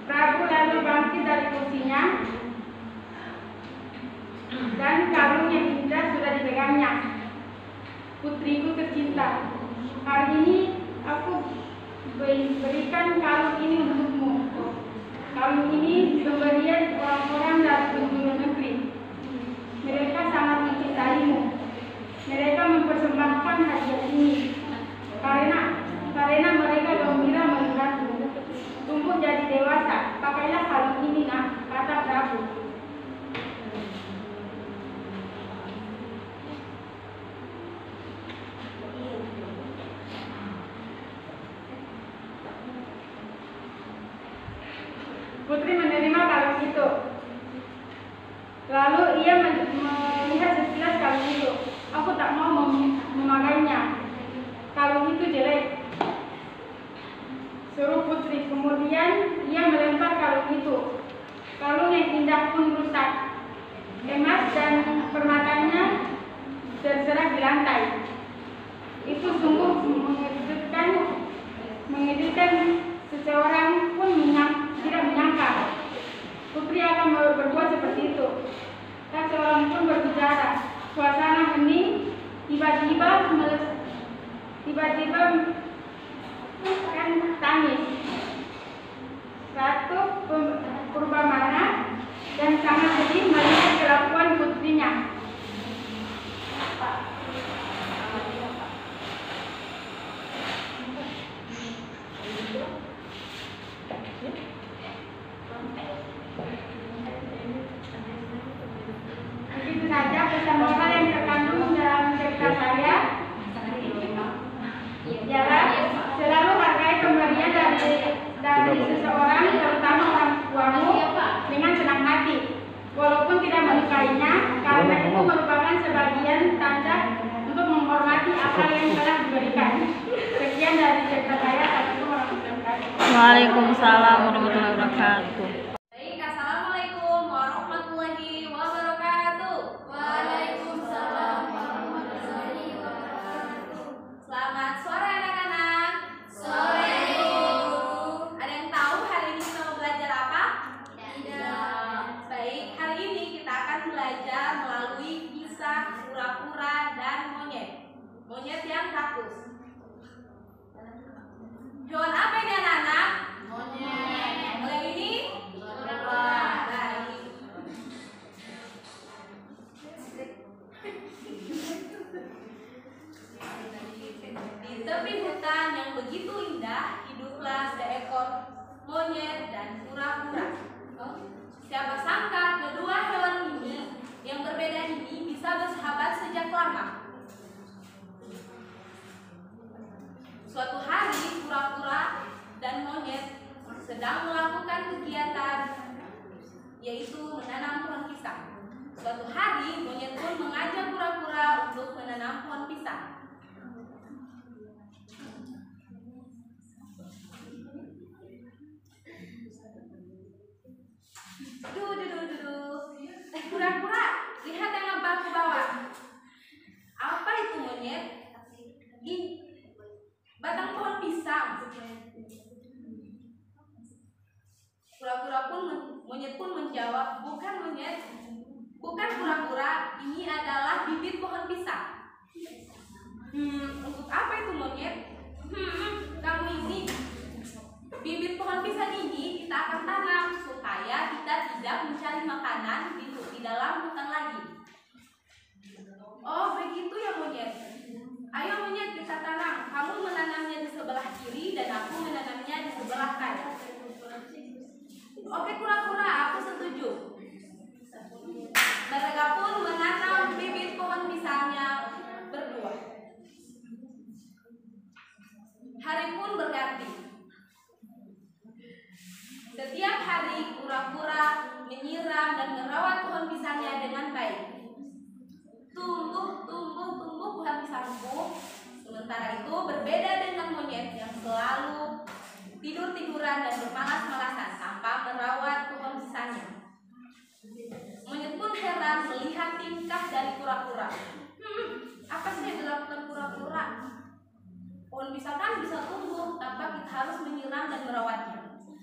Prabu lalu bangkit dari kursinya dan kalung yang indah sudah dipegangnya. Putriku tercinta, hari ini aku berikan kalung ini untukmu. Kalung ini pemberian orang-orang dari penjuru negeri. Mereka sangat mencintaimu. Mereka mempersembahkan hadiah ini karena mereka gembira melihatmu. Tumbuh jadi dewasa, pakailah kalung ini, nak, kata Prabu. Putri menerima kalung itu. Lalu ia melihat sekilas kalung itu. Aku tak mau memakainya. Kalung itu jelek, suruh putri. Kemudian ia melempar kalung itu. Kalung yang indah pun rusak. Emas dan permatanya terserak di lantai. Itu sungguh mengejutkan. Seseorang pun tidak menyangka putri akan berbuat seperti itu. Tak seorang pun berbicara. Suasana hening. Tiba-tiba kan tangis. Ratu Purbamana dan sangat sedih melihat kelakuan putrinya. Begitu saja pesan moral yang terkandung dalam cerita saya. Selalu hargai pemberian dari seseorang, terutama orang tuamu, dengan senang hati, walaupun tidak menyukainya, karena itu merupakan sebagian tanda untuk menghormati apa yang telah diberikan. Sekian dari cerita saya. Assalamualaikum warahmatullahi wabarakatuh. Waalaikumsalam warahmatullahi wabarakatuh. Baik, assalamualaikum warahmatullahi wabarakatuh. Waalaikumsalam warahmatullahi wabarakatuh. Selamat sore anak-anak. Sore. Ada yang tahu hari ini kita mau belajar apa? Tidak. Baik, hari ini kita akan belajar melalui kisah kura-kura dan monyet. Monyet yang rakus. Hewan apa ini anak-anak? Monyet. Kalau yang ini? Suatu hari monyet pun mengajak kura-kura untuk menanam pohon pisang. Kura-kura, lihat yang aku bawa. Apa itu monyet? Batang pohon pisang. Monyet pun menjawab, bukan monyet, bukan kura-kura, ini adalah bibit pohon pisang. Untuk apa itu monyet? Kamu ini, bibit pohon pisang ini kita akan tanam supaya kita tidak mencari makanan di dalam hutan lagi. Oh begitu ya monyet. Ayo monyet kita tanam. Kamu menanamnya di sebelah kiri dan aku menanamnya di sebelah kanan. Oke kura-kura, aku setuju. Mereka pun menanam bibit pohon pisangnya berdua. Hari pun berganti. Setiap hari kura-kura menyiram dan merawat pohon pisangnya dengan baik. Tumbuh buah pisangku. Sementara itu berbeda dengan monyet yang selalu tidur-tiduran dan bermalas-malasan tanpa merawat pohon pisangnya. Monyet pun heran melihat tingkah dari kura-kura. Apa sih yang dilakukan kura-kura? Pohon pisang kan bisa tumbuh tanpa kita harus menyiram dan merawatnya,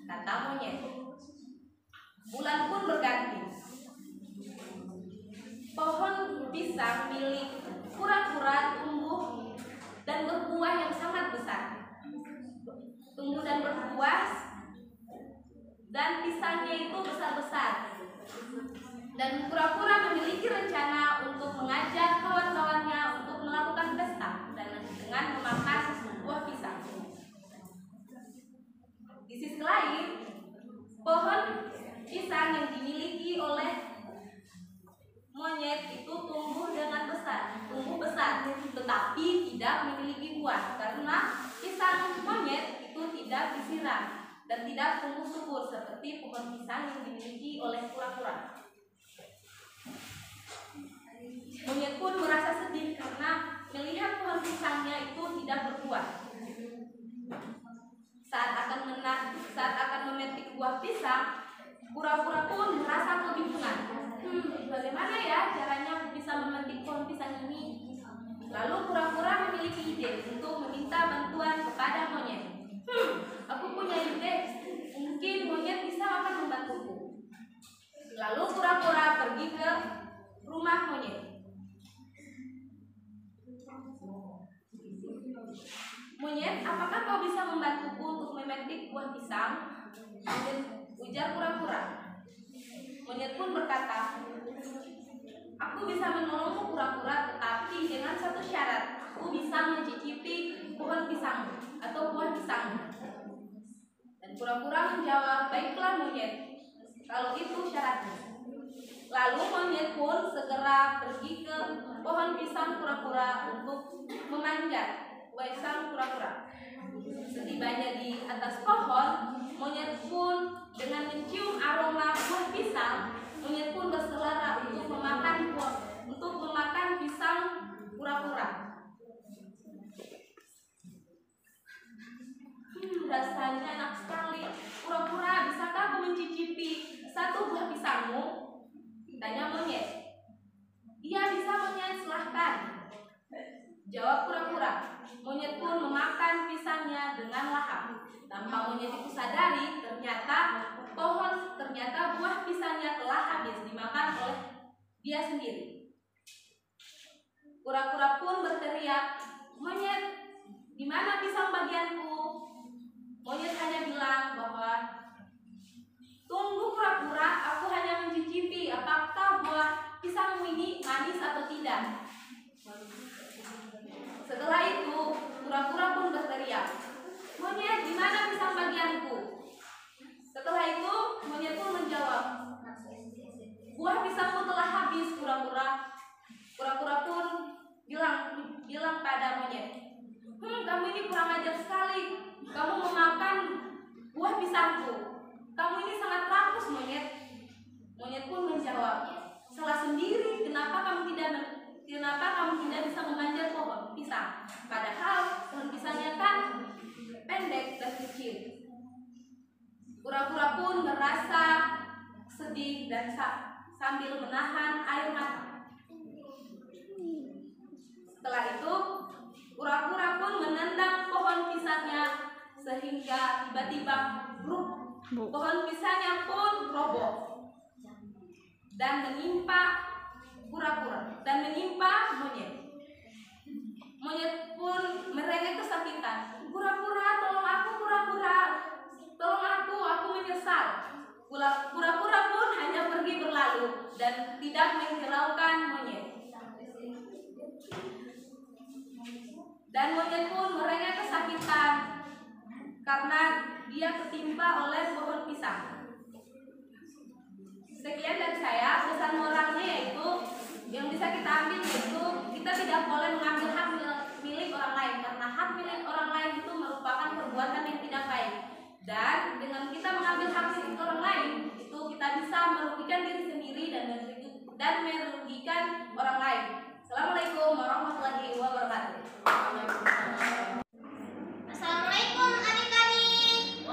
kata monyet. Bulan pun berganti. Pohon pisang milik kura-kura tumbuh dan berbuah yang sangat besar. Tumbuh dan berbuah dan pisangnya itu besar-besar. Dan kura-kura memiliki rencana untuk mengajak kawan-kawannya untuk melakukan pesta dan dengan memakan buah pisang. Di sisi lain, pohon pisang yang dimiliki oleh monyet itu tumbuh besar, tetapi tidak memiliki buah karena pisang monyet itu tidak disiram dan tidak tumbuh subur seperti pohon pisang yang dimiliki oleh kura-kura. Monyet pun merasa sedih karena melihat pohon pisangnya itu tidak berbuah. Saat akan memetik buah pisang, kura-kura pun merasa kebingungan. Bagaimana ya caranya bisa memetik pohon pisang ini? Lalu kura-kura memiliki ide untuk meminta bantuan kepada monyet. Aku punya ide, mungkin monyet bisa akan membantuku. Lalu kura-kura pergi ke rumah monyet. Monyet, apakah kau bisa membantuku untuk memetik buah pisang? Ujar kura-kura. Monyet pun berkata, aku bisa menolongmu kura-kura, tetapi dengan satu syarat, aku bisa mencicipi pohon pisang atau buah pisang. Dan kura-kura menjawab, baiklah monyet, kalau itu syaratnya. Lalu monyet pun segera pergi ke pohon pisang kura-kura untuk memanjat buah pisang kura-kura. Setibanya di atas pohon, monyet pun dengan mencium aroma buah pisang, monyet pun berselera untuk memakan pisang kura-kura. Rasanya enak sekali. Kura-kura, bisakah aku mencicipi satu buah pisangmu? Tanya monyet. Iya bisa monyet, silahkan, jawab kura-kura. Monyet pun memakan pisangnya dengan lahap. Tanpa monyet itu sadari, ternyata buah pisangnya telah habis dimakan oleh dia sendiri. Kura-kura pun berteriak, monyet, di mana pisang bagianku? Monyet hanya bilang bahwa, tunggu kura-kura, aku hanya mencicipi apakah buah pisangmu ini manis atau tidak. Setelah itu, kura-kura pun berteriak, monyet, di mana pisang bagianku? Setelah itu bersedih dan sambil menahan air mata. Setelah itu, kura-kura pun menendang pohon pisangnya sehingga tiba-tiba pohon pisangnya pun roboh dan menimpa kura-kura dan menimpa monyet. Monyet pun merengek kesakitan. Kura-kura, tolong aku, kura-kura, tolong aku menyesal. Kura-kura pun hanya pergi berlalu dan tidak menghiraukan monyet. Dan monyet pun merengek kesakitan karena dia ketimpa oleh pohon pisang. Sekian dari saya. Pesan moralnya yaitu yang bisa kita ambil yaitu kita tidak boleh mengambil hak milik orang lain, karena hak milik orang lain itu merupakan perbuatan yang tidak baik. Dan dengan kita mengambil hak milik orang lain itu kita bisa merugikan diri sendiri dan merugikan orang lain. Assalamualaikum warahmatullahi wabarakatuh. Assalamualaikum adik-adik.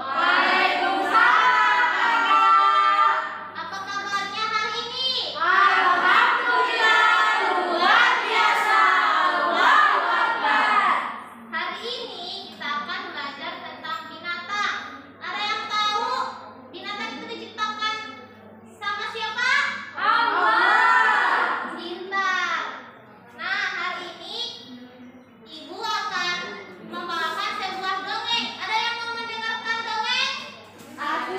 Apa kabarnya hari ini? Alhamdulillah, luar biasa. Allahu Akbar. Hari ini kita akan belajar tentang binatang. Ada yang tahu binatang itu diciptakan sama siapa? Allah. Bintang. Nah, hari ini Ibu akan membawakan sebuah dongeng. Ada yang mau mendengarkan dongeng? Aku.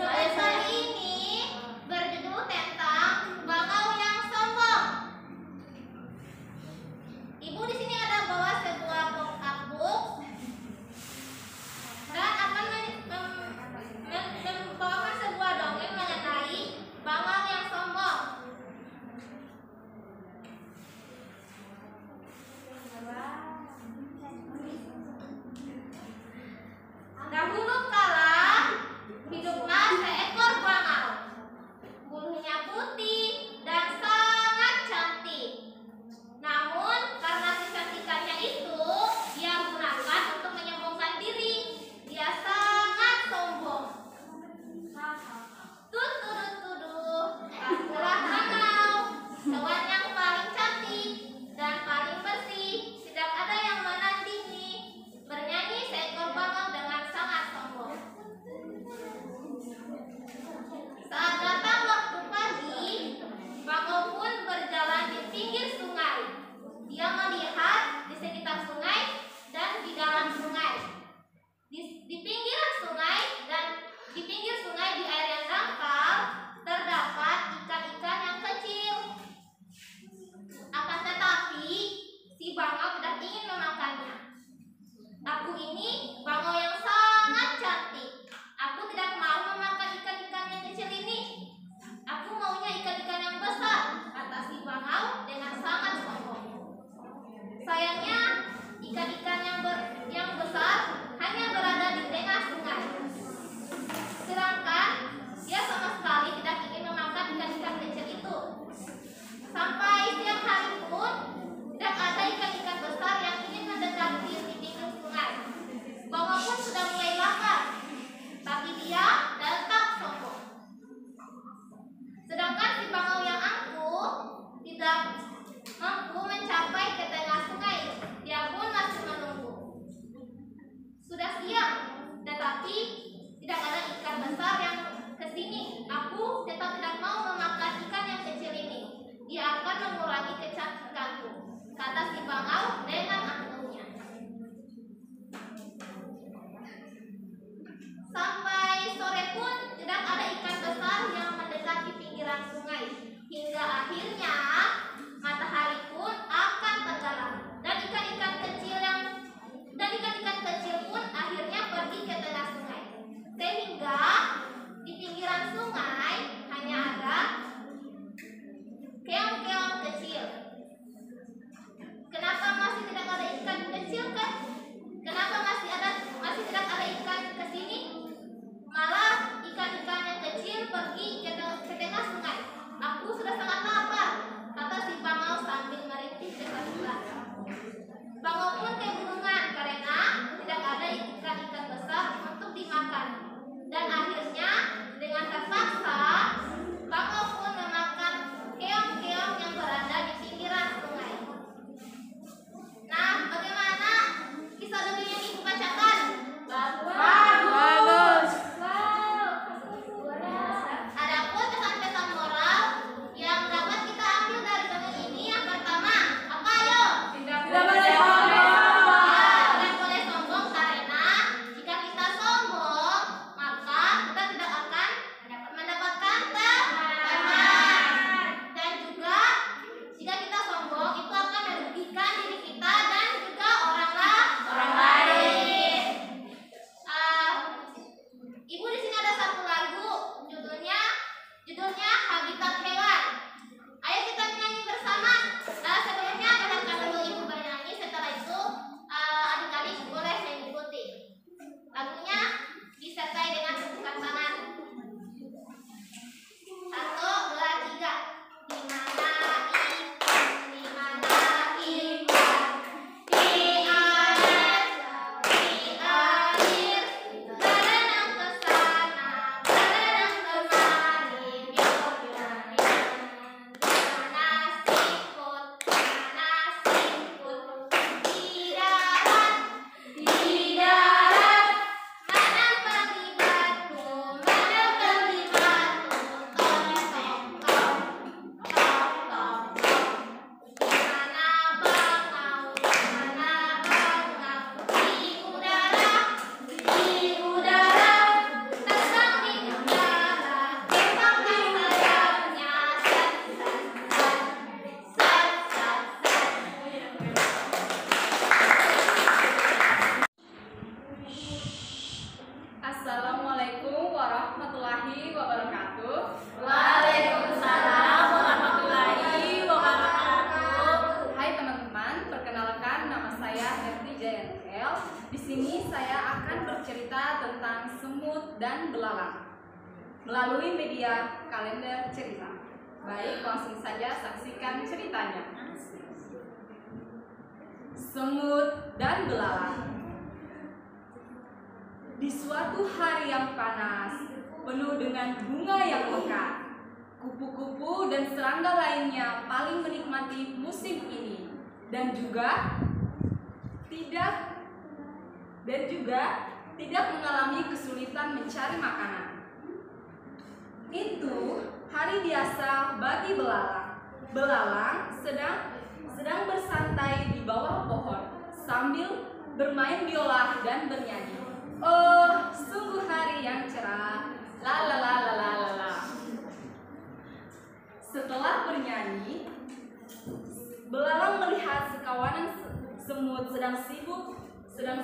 Dongeng kali ini berjudul tentang bangau yang sombong. Ibu di sini ada bawa sebuah book dan akan membawakan sebuah dongeng mengenai bangau yang sombong. Dahulu kala hiduplah seekor bangau. Bulunya putih dan sangat cantik. Namun karena kecantikannya itu, dia gunakan untuk menyombongkan diri. Dia sangat sombong. Tuduh, akulah bangau, hewan yang paling cantik dan paling bersih. Tidak ada yang menandingi. Bernyanyi seekor bangau dengan sangat sombong. Saat datang waktu pagi, bangau pun berjalan di pinggir sungai. Dia melihat di sekitar sungai dan di dalam sungai. Di pinggiran sungai dan di pinggir sungai di air yang dangkal terdapat ikan-ikan yang kecil. Akan tetapi si bangau tidak ingin memakannya. Aku ini bangau yang sangat cantik. Aku tidak mau memakan ikan-ikan yang kecil ini. Aku maunya ikan-ikan yang besar, kata si bangau dengan sangat sombong. Sayangnya ikan-ikan yang besar hanya berada di tengah sungai. Sedangkan dia sama sekali tidak ingin memakan ikan-ikan kecil itu. Sampai siang hari pun tidak ada ikan-ikan besar yang ingin mendekati di pinggir sungai. Bangau pun sudah mulai lapar, tapi dia tetap sombong. Sedangkan si bangau yang angkuh tidak mampu mencapai ke tengah sungai. Dia pun masih menunggu. Sudah siang, tetapi tidak ada ikan besar yang kesini. Aku tetap tidak mau memakan ikan yang kecil ini. Dia akan mengurangi kecantikanku, kata si bangau dengan angkuhnya. Sampai sore pun tidak ada ikan besar yang mendekati pinggiran sungai. Hingga akhirnya matahari pun akan tenggelam dan ikan-ikan kecil pun akhirnya pergi ke tengah sungai. Sehingga di pinggiran sungai hanya ada keong-keong kecil. Kenapa masih tidak ada ikan kecil kan? Kenapa masih tidak ada ikan ke sini? Malah ikan-ikan yang kecil pergi ke tengah sungai. Aku sudah sangat lapar, kata si bangau sambil merintih ketakutan. Bangau pun kebingungan karena tidak ada ikan-ikan besar untuk dimakan. Dan akhirnya Terpaksa, Bako pun memakan keong-keong yang berada di pinggiran sungai. Nah, bagaimana kisah dongeng yang ibu bacakan? Bagus. Adapun pesan-pesan moral yang dapat kita ambil dari dongeng ini yang pertama, apa ayo? Tidak boleh sombong. Tidak boleh sombong karena jika kita sombong maka kita tidak akan mendapatkan teman. Dan juga jika kita sombong itu akan merugikan diri kita dan juga orang lain. Ibu di sini ada satu lagu judulnya Habitat Hewan. Ayo kita menyanyi bersama. Sebelumnya dengarkan dulu ibu bernyanyi, setelah itu adik-adik boleh mengikuti. Lagunya disertai dengan tepukan tangan. 1, 2, 3. Di mana ikan di air berenang ke sana, berenang kemari, biar di mana siput di darat, mana pergi batu, tong tong tong, mana bangau di udara, terbang di udara, kembangkan sayapnya, Assalamualaikum warahmatullahi wabarakatuh. Waalaikumsalam warahmatullahi wabarakatuh. Hai teman-teman, perkenalkan nama saya Herti Jayantel. Di sini saya akan bercerita tentang semut dan belalang melalui media kalender cerita. Baik, langsung saja saksikan ceritanya. Semut dan belalang. Di suatu hari yang panas, penuh dengan bunga yang mekar, kupu-kupu dan serangga lainnya paling menikmati musim ini dan juga tidak mengalami kesulitan mencari makanan. Itu hari biasa bagi belalang. Belalang sedang bersantai di bawah pohon sambil bermain biola dan bernyanyi. Oh, sungguh hari yang cerah. La la la la la la la. Setelah bernyanyi, belalang melihat sekawanan semut sedang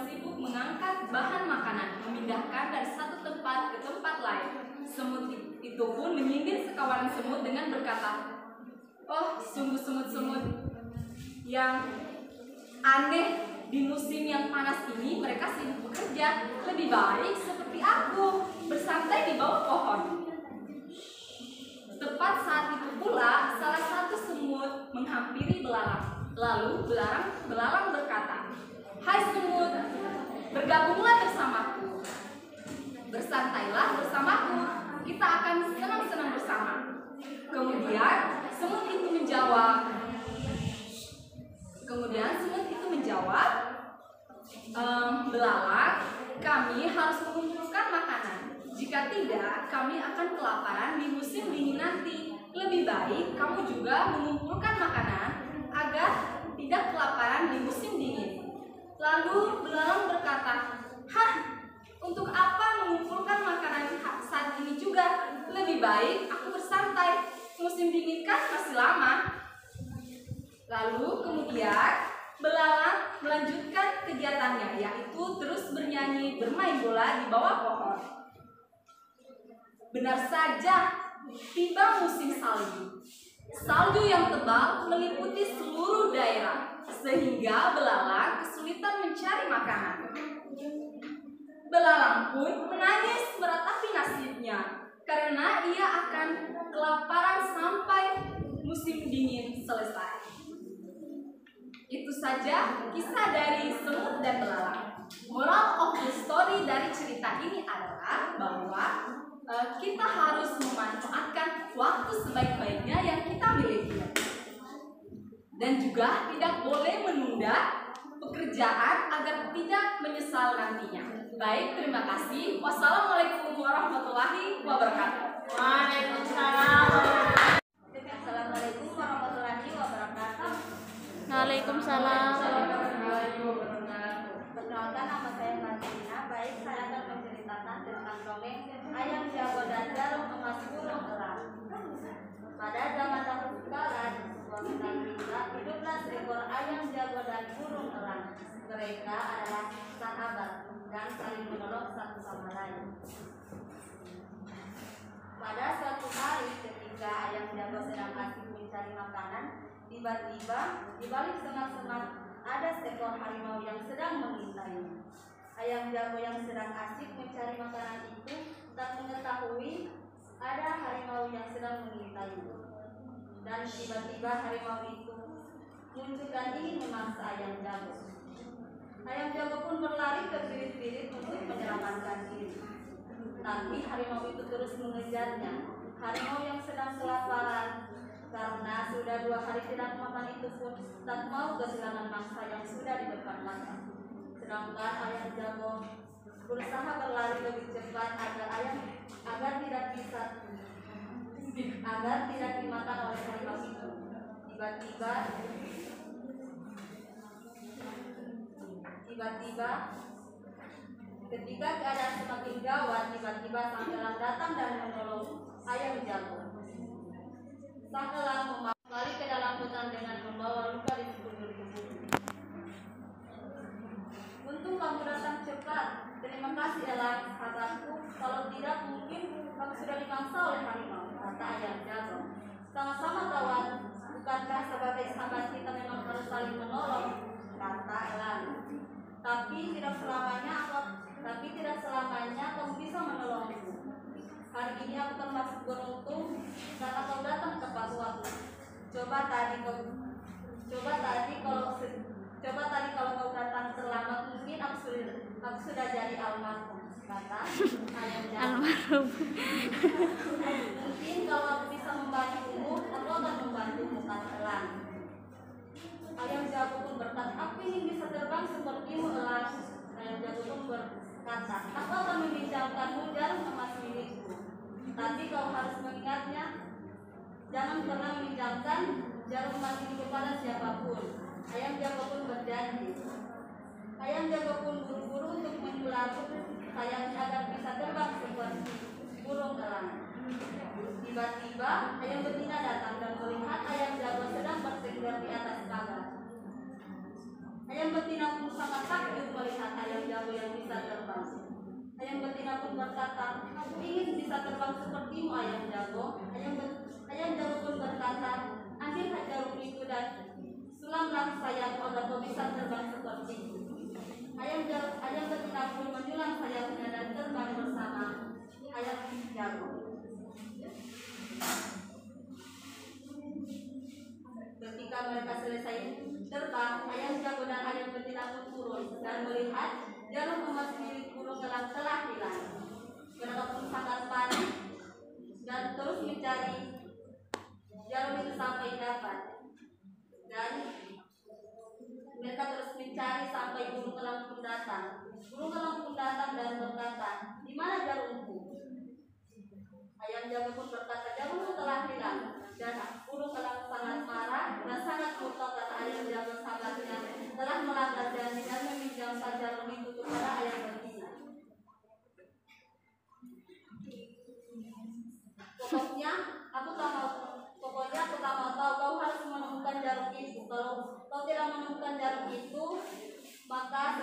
sibuk mengangkat bahan makanan, memindahkan dari satu tempat ke tempat lain. Semut itu pun menyindir sekawanan semut dengan berkata, "Oh, sungguh semut-semut yang aneh. Di musim yang panas ini mereka sibuk bekerja. Lebih baik seperti aku, bersantai di bawah pohon." Tepat saat itu pula salah satu semut menghampiri belalang. Lalu belalang berkata, "Hai semut, bergabunglah bersamaku. Bersantailah bersamaku. Kita akan senang-senang bersama." Kemudian semut itu menjawab, "Belalang, kami harus mengumpulkan makanan. Jika tidak, kami akan kelaparan di musim dingin nanti. Lebih baik kamu juga mengumpulkan makanan agar tidak kelaparan di musim dingin." Lalu belalang berkata, "Hah, untuk apa mengumpulkan makanan saat ini juga? Lebih baik aku bersantai. Musim dingin kan masih lama." Lalu kemudian belalang melanjutkan kegiatannya, yaitu terus bernyanyi bermain bola di bawah pohon. Benar saja, tiba musim salju. Salju yang tebal meliputi seluruh daerah, sehingga belalang kesulitan mencari makanan. Belalang pun menangis meratapi nasibnya, karena ia akan kelaparan sampai musim dingin selesai. Itu saja kisah dari semut dan belalang. Moral of the story dari cerita ini adalah bahwa kita harus dan juga tidak boleh menunda pekerjaan agar tidak menyesal nantinya. Baik, terima kasih. Wassalamualaikum warahmatullahi wabarakatuh. Waalaikumsalam. Assalamualaikum warahmatullahi wabarakatuh. Waalaikumsalam. Perkenalkan, nama saya Martina. Baik, saya akan menceritakan tentang dongeng Ayam Jago dan Jarum Emas Burung Elang. Pada zaman dahulu kala, di sebuah hutan rindang, hiduplah seekor ayam jago dan burung elang. Mereka adalah sahabat dan saling menolong satu sama lain. Pada suatu hari, ketika ayam jago sedang asik mencari makanan, tiba-tiba di balik semak-semak ada seekor harimau yang sedang mengintainya. Ayam jago yang sedang asik mencari makanan itu tak mengetahui ada harimau yang sedang mengintainya. Dan tiba-tiba harimau itu muncul dan ingin memangsa ayam jago. Ayam jago pun berlari ke birit-birit untuk menyelamatkan diri. Tapi harimau itu terus mengejarnya. Harimau yang sedang kelaparan karena sudah 2 hari tidak makan itu pun tak mau kehilangan mangsa yang sudah di depan mata. Sedangkan ayam jago berusaha berlari lebih cepat agar tidak dimakan oleh harimau itu. Tiba-tiba ketika keadaan semakin gawat, tiba-tiba sang elang datang dan menolong ayam jago. Sang elang kembali ke dalam hutan dengan membawa luka di sekujur tubuhnya. Untung kamu datang cepat. Terima kasih elang, sahabatku. Kalau tidak mungkin kamu sudah dimangsa oleh harimau, kata ayam jago. Sama-sama kawan, bukankah sebagai sahabat kita memang harus saling menolong, kata elang. Tapi tidak selamanya kamu bisa menolongku. Hari ini aku termasuk beruntung karena kau datang tepat waktu. Coba tadi kalau kau datang terlambat, mungkin aku sudah jadi almarhum, kata ayam jago. Mungkin kalau aku bisa membantumu, aku akan membantumu, kata elang. Ayam jago pun berkata, aku ingin bisa terbang sepertimu, elang. Ayam jago pun berkata, aku akan meminjamkanmu jarum emas milikku. Tapi kau harus mengingatnya, jangan pernah meminjamkan jarum emas ini kepada siapapun. Ayam jago pun berjanji. Ayam jago pun buru-buru untuk menyulut sayapnya agar bisa terbang seperti burung elang. Tiba-tiba ayam betina datang dan melihat ayam jago sedang bertengger di atas pagar. Ayam betina pun sangat takjub melihat ayam jago yang bisa terbang. Ayam betina pun berkata, aku ingin bisa terbang sepertimu, ayam jago. Ayam jago pun berkata, ambillah jarum itu dan sulamlah sayapmu agar kau bisa terbang sepertiku. Ayam betina pun menyulam sayapnya dan terbang bersama ayam jago. Ketika mereka selesai terbang, ayam jago dan ayam betina pun turun dan melihat jarum emas milik burung elang telah hilang. Mereka pun sangat panik dan terus mencari jarum itu sampai dapat. Dan mereka terus mencari sampai burung elang pun datang. Burung elang pun datang dan berkata, di mana jarumku? Ayam jago pun berkata, jarumku telah hilang. Dan burung elang sangat marah dan sangat murka karena ayam jago sahabatnya telah melanggar janji dan meminjamkan jarum itu kepada ayam betina. Pokoknya aku tak mau tahu, kau harus menemukan jarum itu. Kalau kau tidak menemukan jarum itu, maka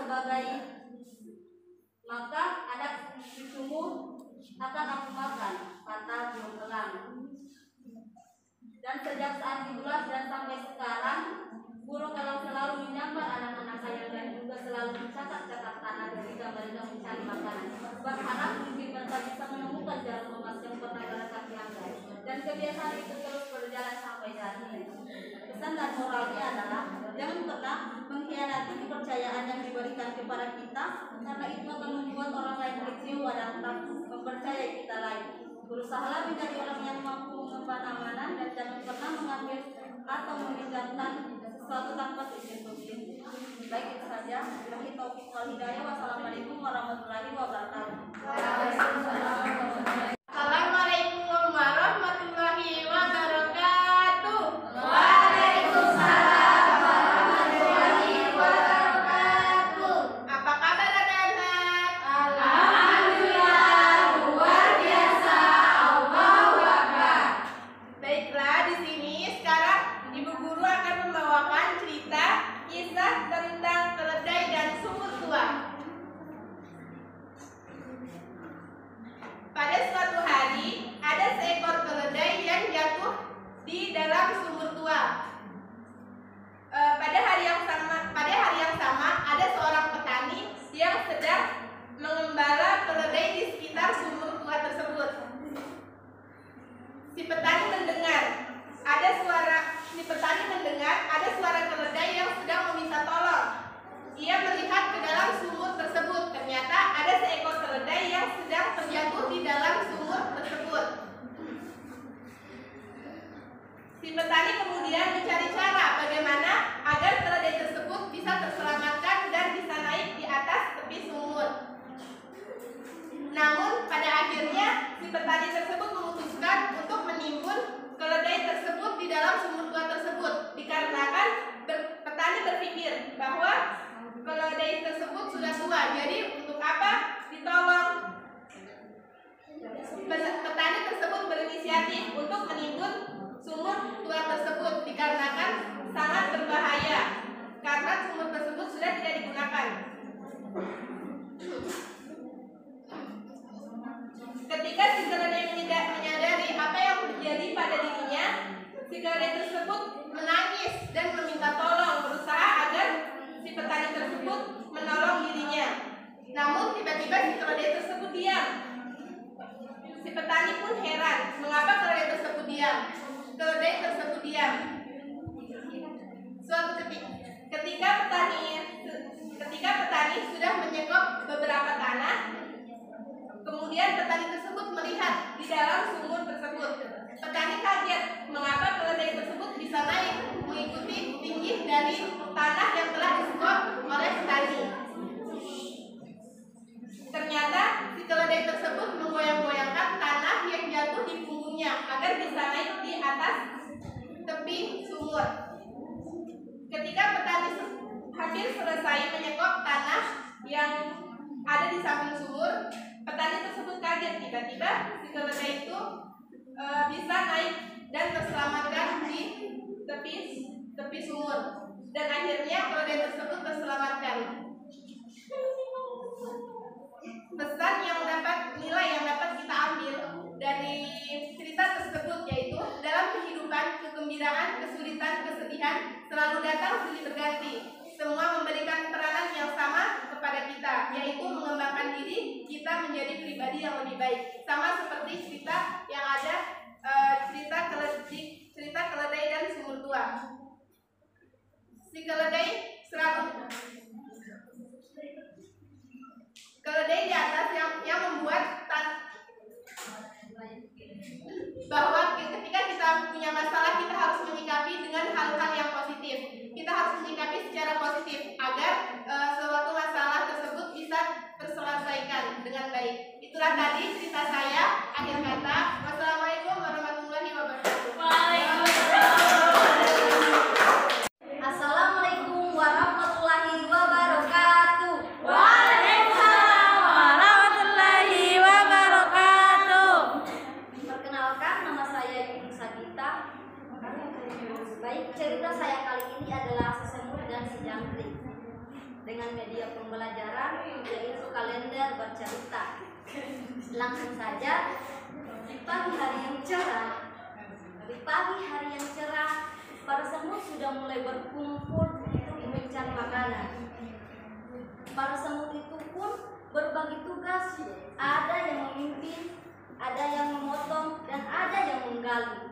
anak cucumu akan aku makan, kata burung elang. Dan sejak saat itulah dan sampai sekarang, burung elang selalu menyambar anak-anak ayam dan juga selalu mencatat-catat tanah ketika mereka mencari makanan. Berharap mungkin mereka bisa menemukan jarum emas yang pernah mereka hiangkan. Dan kebiasaan itu terus berjalan sampai hari ini. Pesan dan moralnya adalah jangan pernah mengkhianati kepercayaan yang diberikan kepada kita, karena itu akan membuat orang lain kecewa dan tak mempercayai kita lagi. Berusahalah menjadi orang yang mampu mengemban amanah dan jangan pernah mengambil atau meminjamkan sesuatu tanpa seizin pemilik. Baik, itu saja. Billahi taufiq wal hidayah. Wassalamualaikum warahmatullahi wabarakatuh. Assalamualaikum warahmatullahi wabarakatuh. Waalaikumsalam warahmatullahi wabarakatuh. Apa kabar anak-anak? Alhamdulillah, luar biasa. Allahu Akbar. Baiklah, di sini sekarang Ibu Guru akan membawakan cerita kisah tentang keledai dan sumur tua. Pada suatu hari, ada seekor keledai yang jatuh di dalam sumur tua. Pada hari yang sama, ada seorang petani yang sedang mengembala keledai di sekitar sumur tua tersebut. Si petani mendengar ada suara keledai yang sedang meminta tolong. Ia melihat ke dalam sumur tersebut. Ternyata ada seekor keledai yang sedang terjatuh di dalam sumur tersebut. Si petani kemudian mencari cara bagaimana agar keledai tersebut bisa terselamatkan dan bisa naik di atas tepi sumur. Namun pada akhirnya si petani tersebut memutuskan untuk menimbun keledai tersebut di dalam sumur tua tersebut, dikarenakan petani berpikir bahwa keledai tersebut sudah tua, jadi untuk apa ditolong. Petani tersebut berinisiatif untuk menimbun sumur tua tersebut dikarenakan sangat berbahaya karena sumur tersebut sudah tidak digunakan. Ketika si keledai menyadari apa yang terjadi pada dirinya, si keledai tersebut menangis dan meminta tolong, berusaha agar si petani tersebut menolong dirinya. Namun tiba-tiba si keledai tersebut diam. Si petani pun heran, mengapa keledai tersebut diam? Suatu ketika petani sudah menyekop beberapa tanah, kemudian petani tersebut melihat di dalam sumur tersebut. Petani kaget, mengapa keledai tersebut bisa naik mengikuti tinggi dari tanah yang telah disekop oleh petani. Ternyata si keledai tersebut menggoyang-goyangkan tanah yang jatuh di punggungnya agar bisa naik di atas tepi sumur. Ketika petani hampir selesai menyekop tanah yang ada di samping sumur, petani tersebut kaget, tiba-tiba si keledai itu bisa naik dan terselamatkan di tepi sumur, dan akhirnya keledai tersebut terselamatkan. Nilai yang dapat kita ambil dari cerita tersebut yaitu dalam kehidupan, kegembiraan, kesulitan, kesedihan selalu datang silih berganti. Semua memberikan peranan yang sama kepada kita, yaitu mengembangkan diri kita menjadi pribadi yang lebih baik. Sama seperti cerita yang ada, cerita keledai dan sumur tua. Si keledai di atas yang membuat bahwa ketika kita punya masalah, kita harus menyikapi dengan hal-hal yang positif. Kita harus menyikapi secara positif agar suatu masalah tersebut bisa terselesaikan dengan baik. Itulah tadi cerita saya. Akhir kata, wassalamualaikum warahmatullahi wabarakatuh. Assalamualaikum warahmatullahi wabarakatuh. Waalaikumsalam warahmatullahi wabarakatuh. Perkenalkan, nama saya Ibu Sagita. Baik, cerita saya kali ini adalah sesemut dan si jangkrik dengan media pembelajaran yaitu kalender bercerita. Langsung saja, di pagi hari yang cerah, para semut sudah mulai berkumpul untuk mencari makanan. Para semut itu pun berbagi tugas, ada yang memimpin, ada yang memotong, dan ada yang menggali.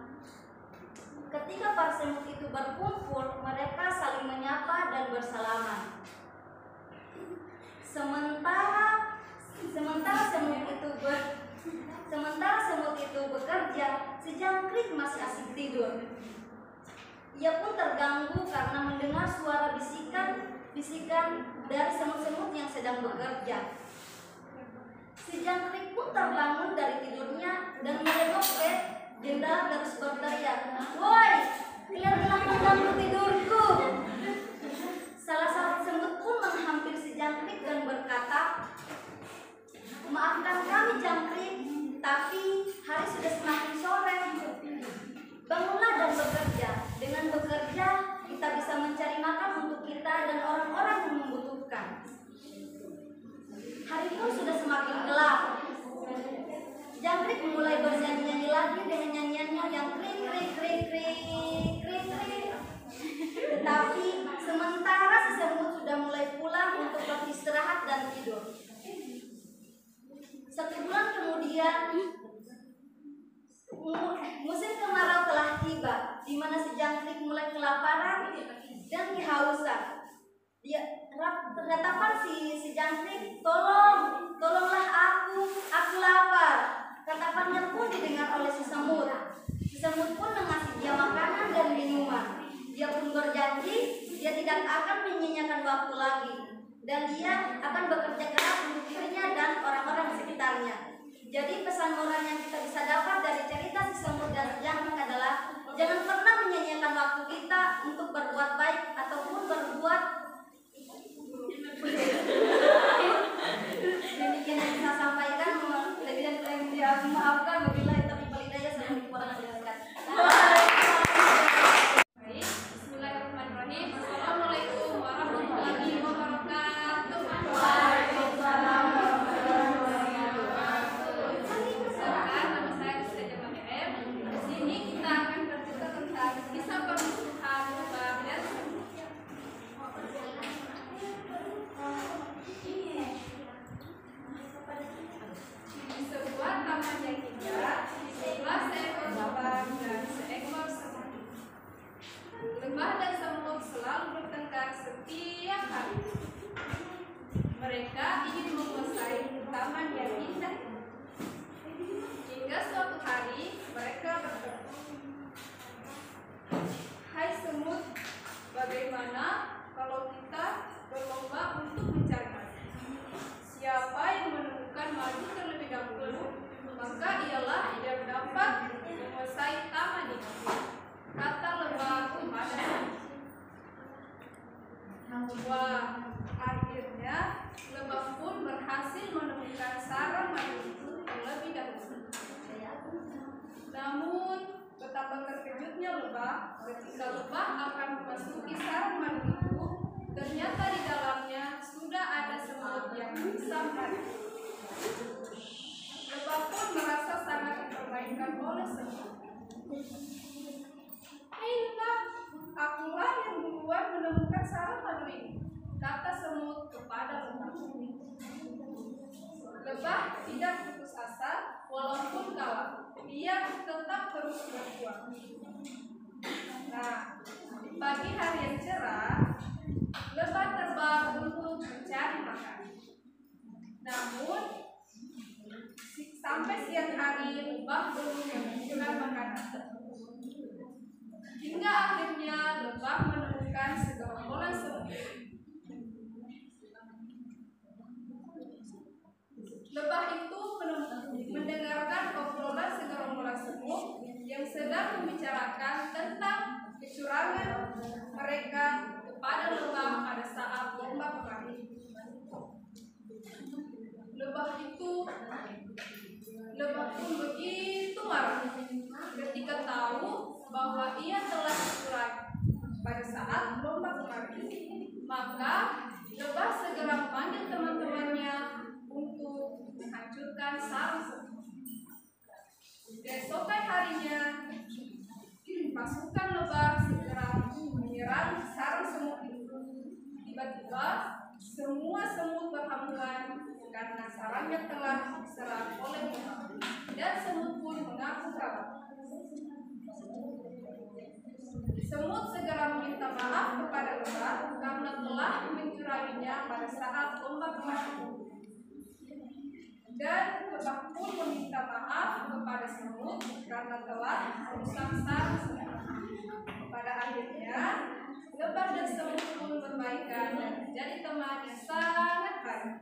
Ketika para semut itu berkumpul, mereka saling menyapa dan bersalaman. Sementara semut itu bekerja, si jangkrik masih asik tidur. Ia pun terganggu karena mendengar suara bisikan dari semut-semut yang sedang bekerja. Si jangkrik pun terbangun dari tidurnya dan menengok ke jendela terus berteriak, "Woi, kalian telah mengganggu tidurku!" Salah satu semut pun menghampiri si jangkrik dan berkata, "Maafkan kami jangkrik, tapi hari sudah semakin sore. Bangunlah dan bekerja. Dengan bekerja, kita bisa mencari makan untuk kita dan orang-orang yang membutuhkan." Hari pun sudah semakin gelap. Jangkrik mulai bernyanyi-nyanyi lagi dengan nyanyiannya yang kring kring kring kring kring kring. Tetapi sementara si semut sudah mulai pulang untuk beristirahat dan tidur. 1 bulan kemudian, musim kemarau telah tiba, di mana si jangkrik mulai kelaparan dan kehausan. Ratapan si jangkrik, tolonglah aku lapar." Ratapannya pun didengar oleh si semut. Si semut pun mengasih dia makanan dan minuman. Dia pun berjanji dia tidak akan menyia-nyiakan waktu lagi, dan dia akan bekerja keras untuk dirinya dan orang-orang di sekitarnya. Jadi pesan moral yang kita bisa dapat dari cerita si semut dan si jangkrik adalah jangan pernah menyia-nyiakan waktu kita untuk berbuat baik ataupun berbuat demikian yang saya sampaikan. Lebih dan kurang dia maafkan. Wabillahi taufiq wal hidayah. Assalamualaikum warahmatullahi wabarakatuh. Baik, bismillahirrahmanirrahim. Assalamualaikum warahmatullahi wabarakatuh. Waalaikumsalam warahmatullahi Perkenalkan, nama saya Ustazah Mahem. Di sini kita akan bercerita tentang kisah permusuhan lebah dan semut. Di sebuah taman yang indah, di sebelah seekor lebah dan seekor semut. Lebah dan semut selalu bertengkar setiap hari. Mereka ingin menguasai taman yang indah. Hingga suatu hari mereka bertemu. "Hai semut, bagaimana kalau kita berlomba untuk mencari madu? Siapa yang menemukan madu terlebih dahulu, maka ialah yang dapat menguasai taman ini," kata lebah kepada semut. Wah, akhirnya lebah pun berhasil menemukan sarang madu itu terlebih dahulu. Namun betapa terkejutnya lebah ketika lebah akan memasuki sarang madu itu, ternyata di dalamnya sudah ada semut yang bisa madu. Lebah pun merasa sangat dipermainkan oleh semut. "Hei lebah, akulah yang duluan menemukan sarang madu ini," kata semut kepada lebah. Lebah tidak putus asa, walaupun kalah, ia tetap terus berjuang. Nah, di pagi hari yang cerah, lebah terbang untuk mencari makan. Namun, sampai siang hari lebah belum menemukan makanan. Hingga akhirnya lebah menemukan segerombolan semut. Lebah itu mendengarkan obrolan segerombolan semut yang sedang membicarakan tentang kecurangan mereka kepada lebah pada saat lomba kemarin. Lebah pun begitu marah ketika tahu bahwa ia telah dicurangi pada saat lomba kemarin. Maka lebah segera memanggil teman-temannya untuk menghancurkan sarang semut. Keesokan harinya, pasukan lebah segera menyerang sarang semut itu. Tiba-tiba, semua semut berhamburan karena sarangnya telah diserang oleh lebah, dan semut pun mengaku kalah. Semut segera meminta maaf kepada lebah karena telah mencuranginya pada saat lomba kemarin. Dan lebah pun meminta maaf kepada semut karena telah merusak sarang semut. Pada akhirnya kebaikan dan menjadi teman yang sangat baik.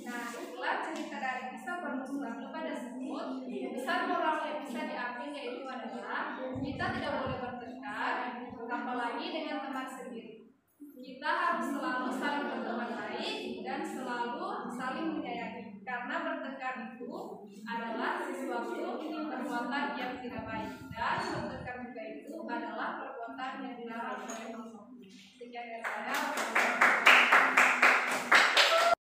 Nah, itulah cerita dari kisah permusuhan kepada semut. Pesan moral yang bisa diambil yaitu adalah kita tidak boleh bertengkar, apalagi dengan teman sendiri. Kita harus selalu saling berteman baik dan selalu saling menyayangi. Karena bertengkar itu adalah sesuatu perbuatan yang tidak baik, dan bertengkar juga itu adalah perbuatan yang dilarang oleh Allah. Sekian dari saya.